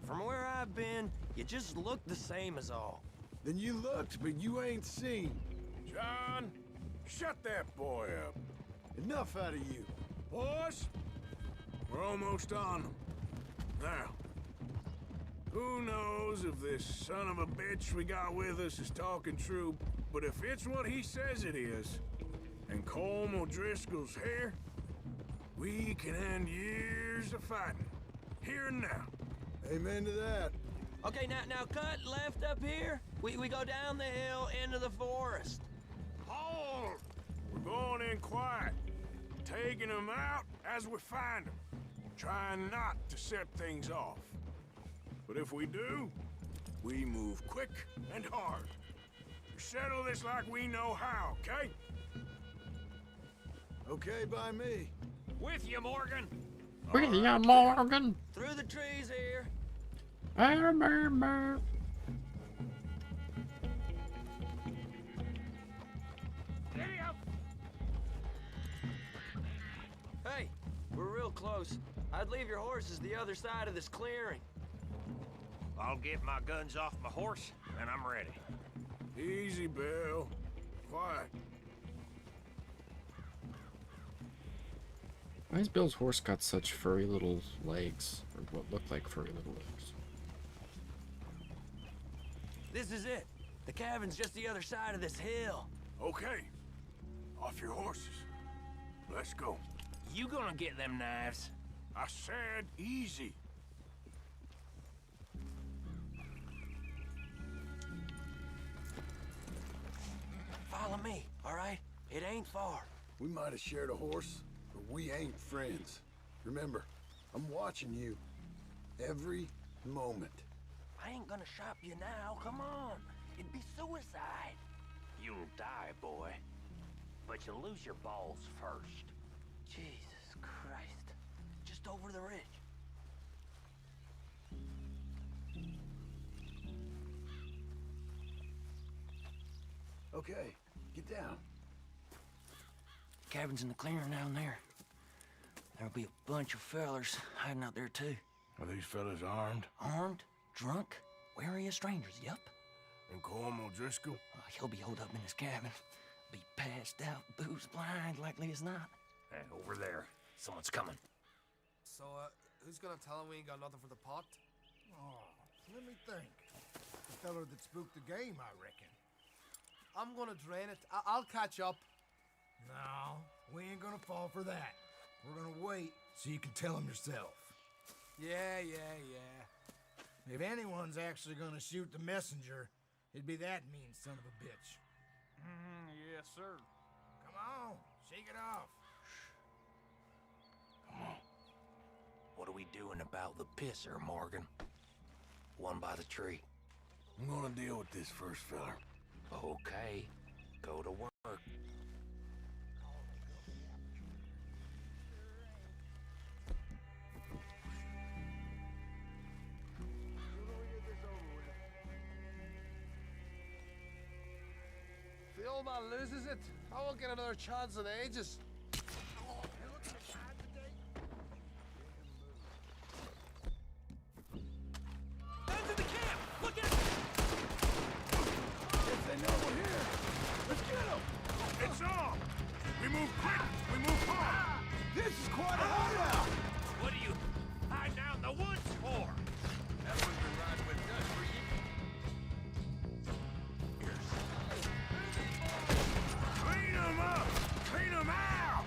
From where I've been, you just look the same as all. Then you looked, but you ain't seen. John, shut that boy up. Enough out of you. Boys, we're almost on them. Now, who knows if this son of a bitch we got with us is talking true, but if it's what he says it is, and Colm O'Driscoll's here, we can end years of fighting. here and now. Amen to that. Okay, now cut left up here. We go down the hill into the forest. Hold! We're going in quiet, taking them out as we find them, trying not to set things off. But if we do, we move quick and hard. We settle this like we know how, okay? Okay by me. With you, Morgan. With ya, Morgan. Through the trees here. Giddy up. Hey, we're real close. I'd leave your horses the other side of this clearing. I'll get my guns off my horse, and I'm ready. Easy, Bill. Quiet. Why has Bill's horse got such furry little legs? Or what look like furry little legs? This is it. The cabin's just the other side of this hill. Okay. Off your horses. Let's go. You gonna get them knives? I said easy. Follow me, all right? It ain't far. We might have shared a horse, but we ain't friends. Remember, I'm watching you. Every moment. I ain't gonna shop you now, come on. It'd be suicide. You'll die, boy. But you'll lose your balls first. Jesus Christ. Just over the ridge. Okay, get down. Cabin's in the clearing down there. There'll be a bunch of fellers hiding out there too. Are these fellas armed? Armed, drunk, wary of strangers, yup. And Corm O'Driscoll? He'll be holed up in his cabin. Be passed out, booze blind, likely as not. Hey, over there. Someone's coming. So, who's gonna tell him we ain't got nothing for the pot? Oh, let me think. The feller that spooked the game, I reckon. I'm gonna drain it. I'll catch up. No, we ain't gonna fall for that. We're gonna wait so you can tell him yourself. Yeah. If anyone's actually gonna shoot the messenger, it'd be that mean son of a bitch. Yes, sir. Come on, shake it off. Come on. What are we doing about the pisser, Morgan? One by the tree. I'm gonna deal with this first feller. Okay. Go to work. If the old man loses it, I won't get another chance in ages. Guns in the camp! Look at If they know we're here, let's get them! It's on! We move quick! We move hard! This is quite a hideout! What are you hiding out in the woods for? That one's been riding with us for Clean them up! Clean them out!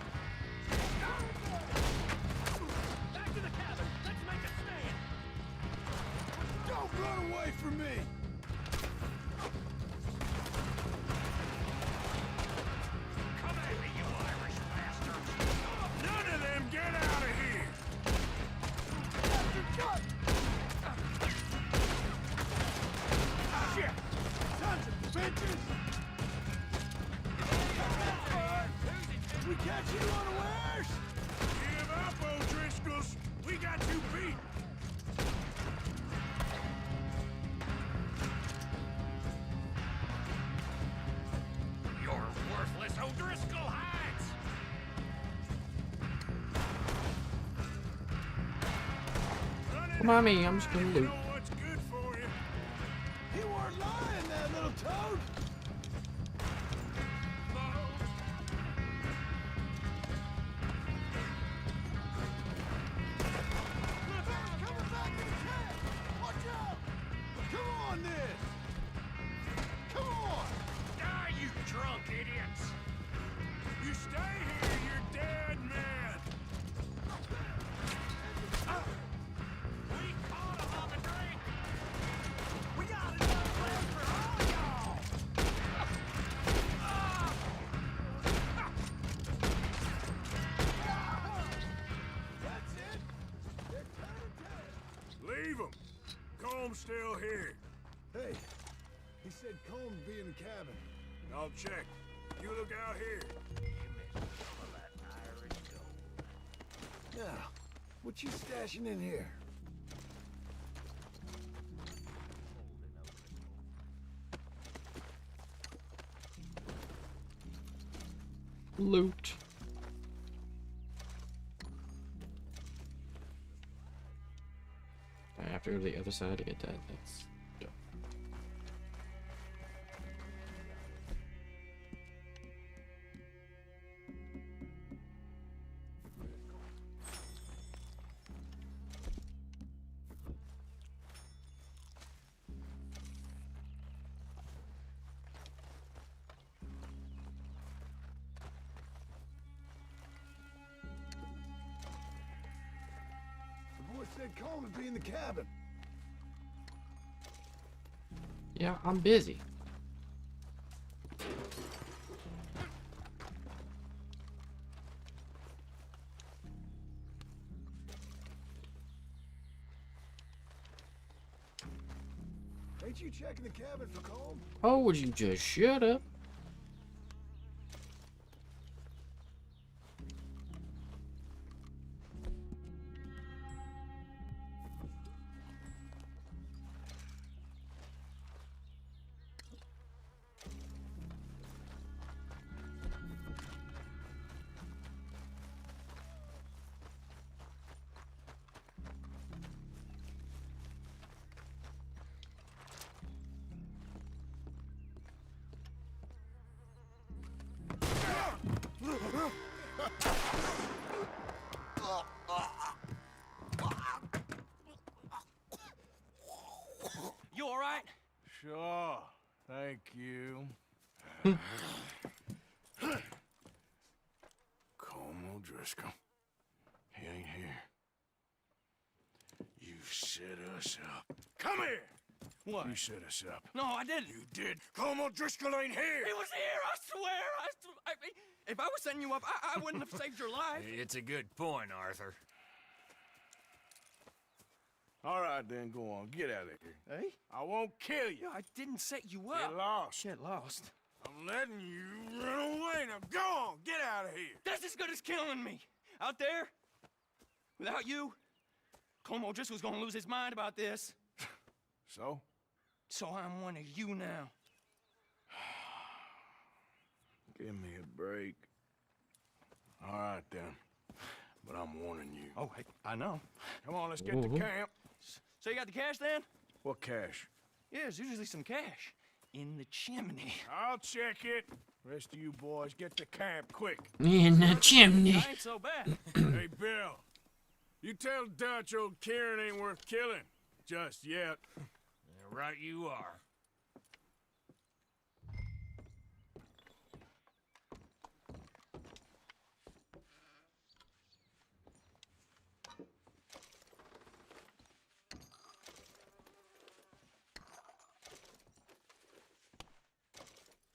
Back to the cabin! Let's make a stand! Don't run away from me! Come at me, you Irish bastards! None of them get out of here! Shit! Sons of bitches! We catch you unawares! Give up, O'Driscolls! We got you beat! You're worthless O'Driscoll hides! Mommy, I'm just gonna You loot. know what's good for you? You weren't lying, that little toad! Coming back in the camp! Watch out! Come on, then! Come on! Die, you drunk idiots! You stay here, you're dead man! still here. Hey, he said Combs be in the cabin. I'll check. You look out here. Now, what you stashing in here? Loot. I have to go to the other side to get that. That's dope. The boy said Combs be in the cabin. Yeah, I'm busy. Ain't you checking the cabin for Combs? Oh, would you just shut up? You all right? Sure. Thank you. Colm O'Driscoll. He ain't here. You set us up. Come here! What? You set us up. No, I didn't. You did. Colm O'Driscoll ain't here! He was here, I swear. If I was setting you up, I wouldn't have saved your life. It's a good point, Arthur. All right, then, go on. Get out of here. Hey? I won't kill you. I didn't set you up. Get lost. Get lost. I'm letting you run away. Now go on. Get out of here. That's as good as killing me. Out there, without you, Colm O'Driscoll's gonna lose his mind about this. So? So I'm one of you now. Give me a break. All right, then. But I'm warning you. Oh, hey, I know. Come on, let's get to camp. So you got the cash then? What cash? Yeah, there's usually some cash in the chimney. I'll check it. Rest of you boys, get to camp quick. In the chimney. I ain't so bad. Hey, Bill. You tell Dutch old Kieran ain't worth killing. Just yet. Yeah, right you are.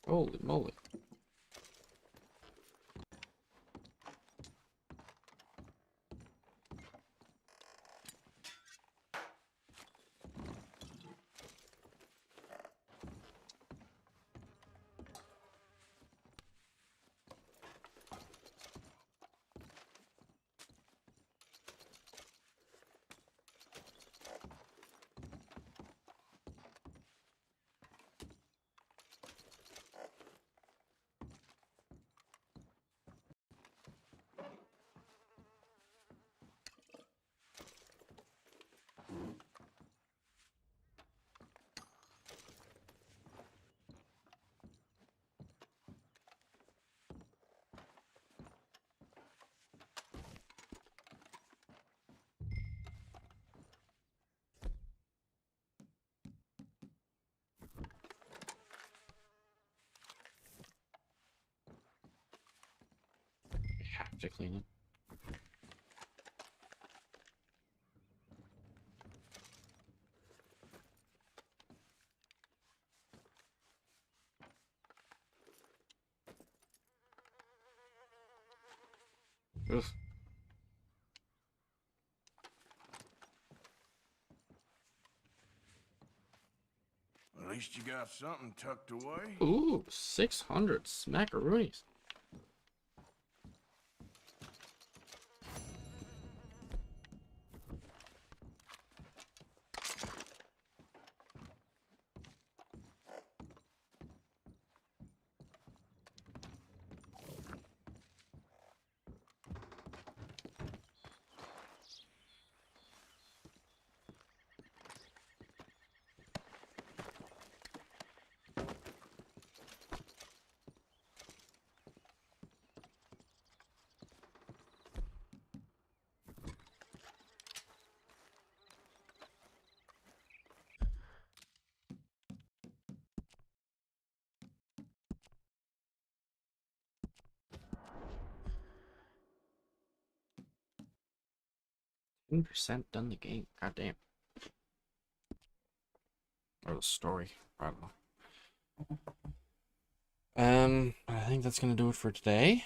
Holy moly. Have to clean it. Ugh. least you got something tucked away. Ooh, 600 smackaroonies. % done the game. God damn. Or the story. I don't know. I think that's gonna do it for today.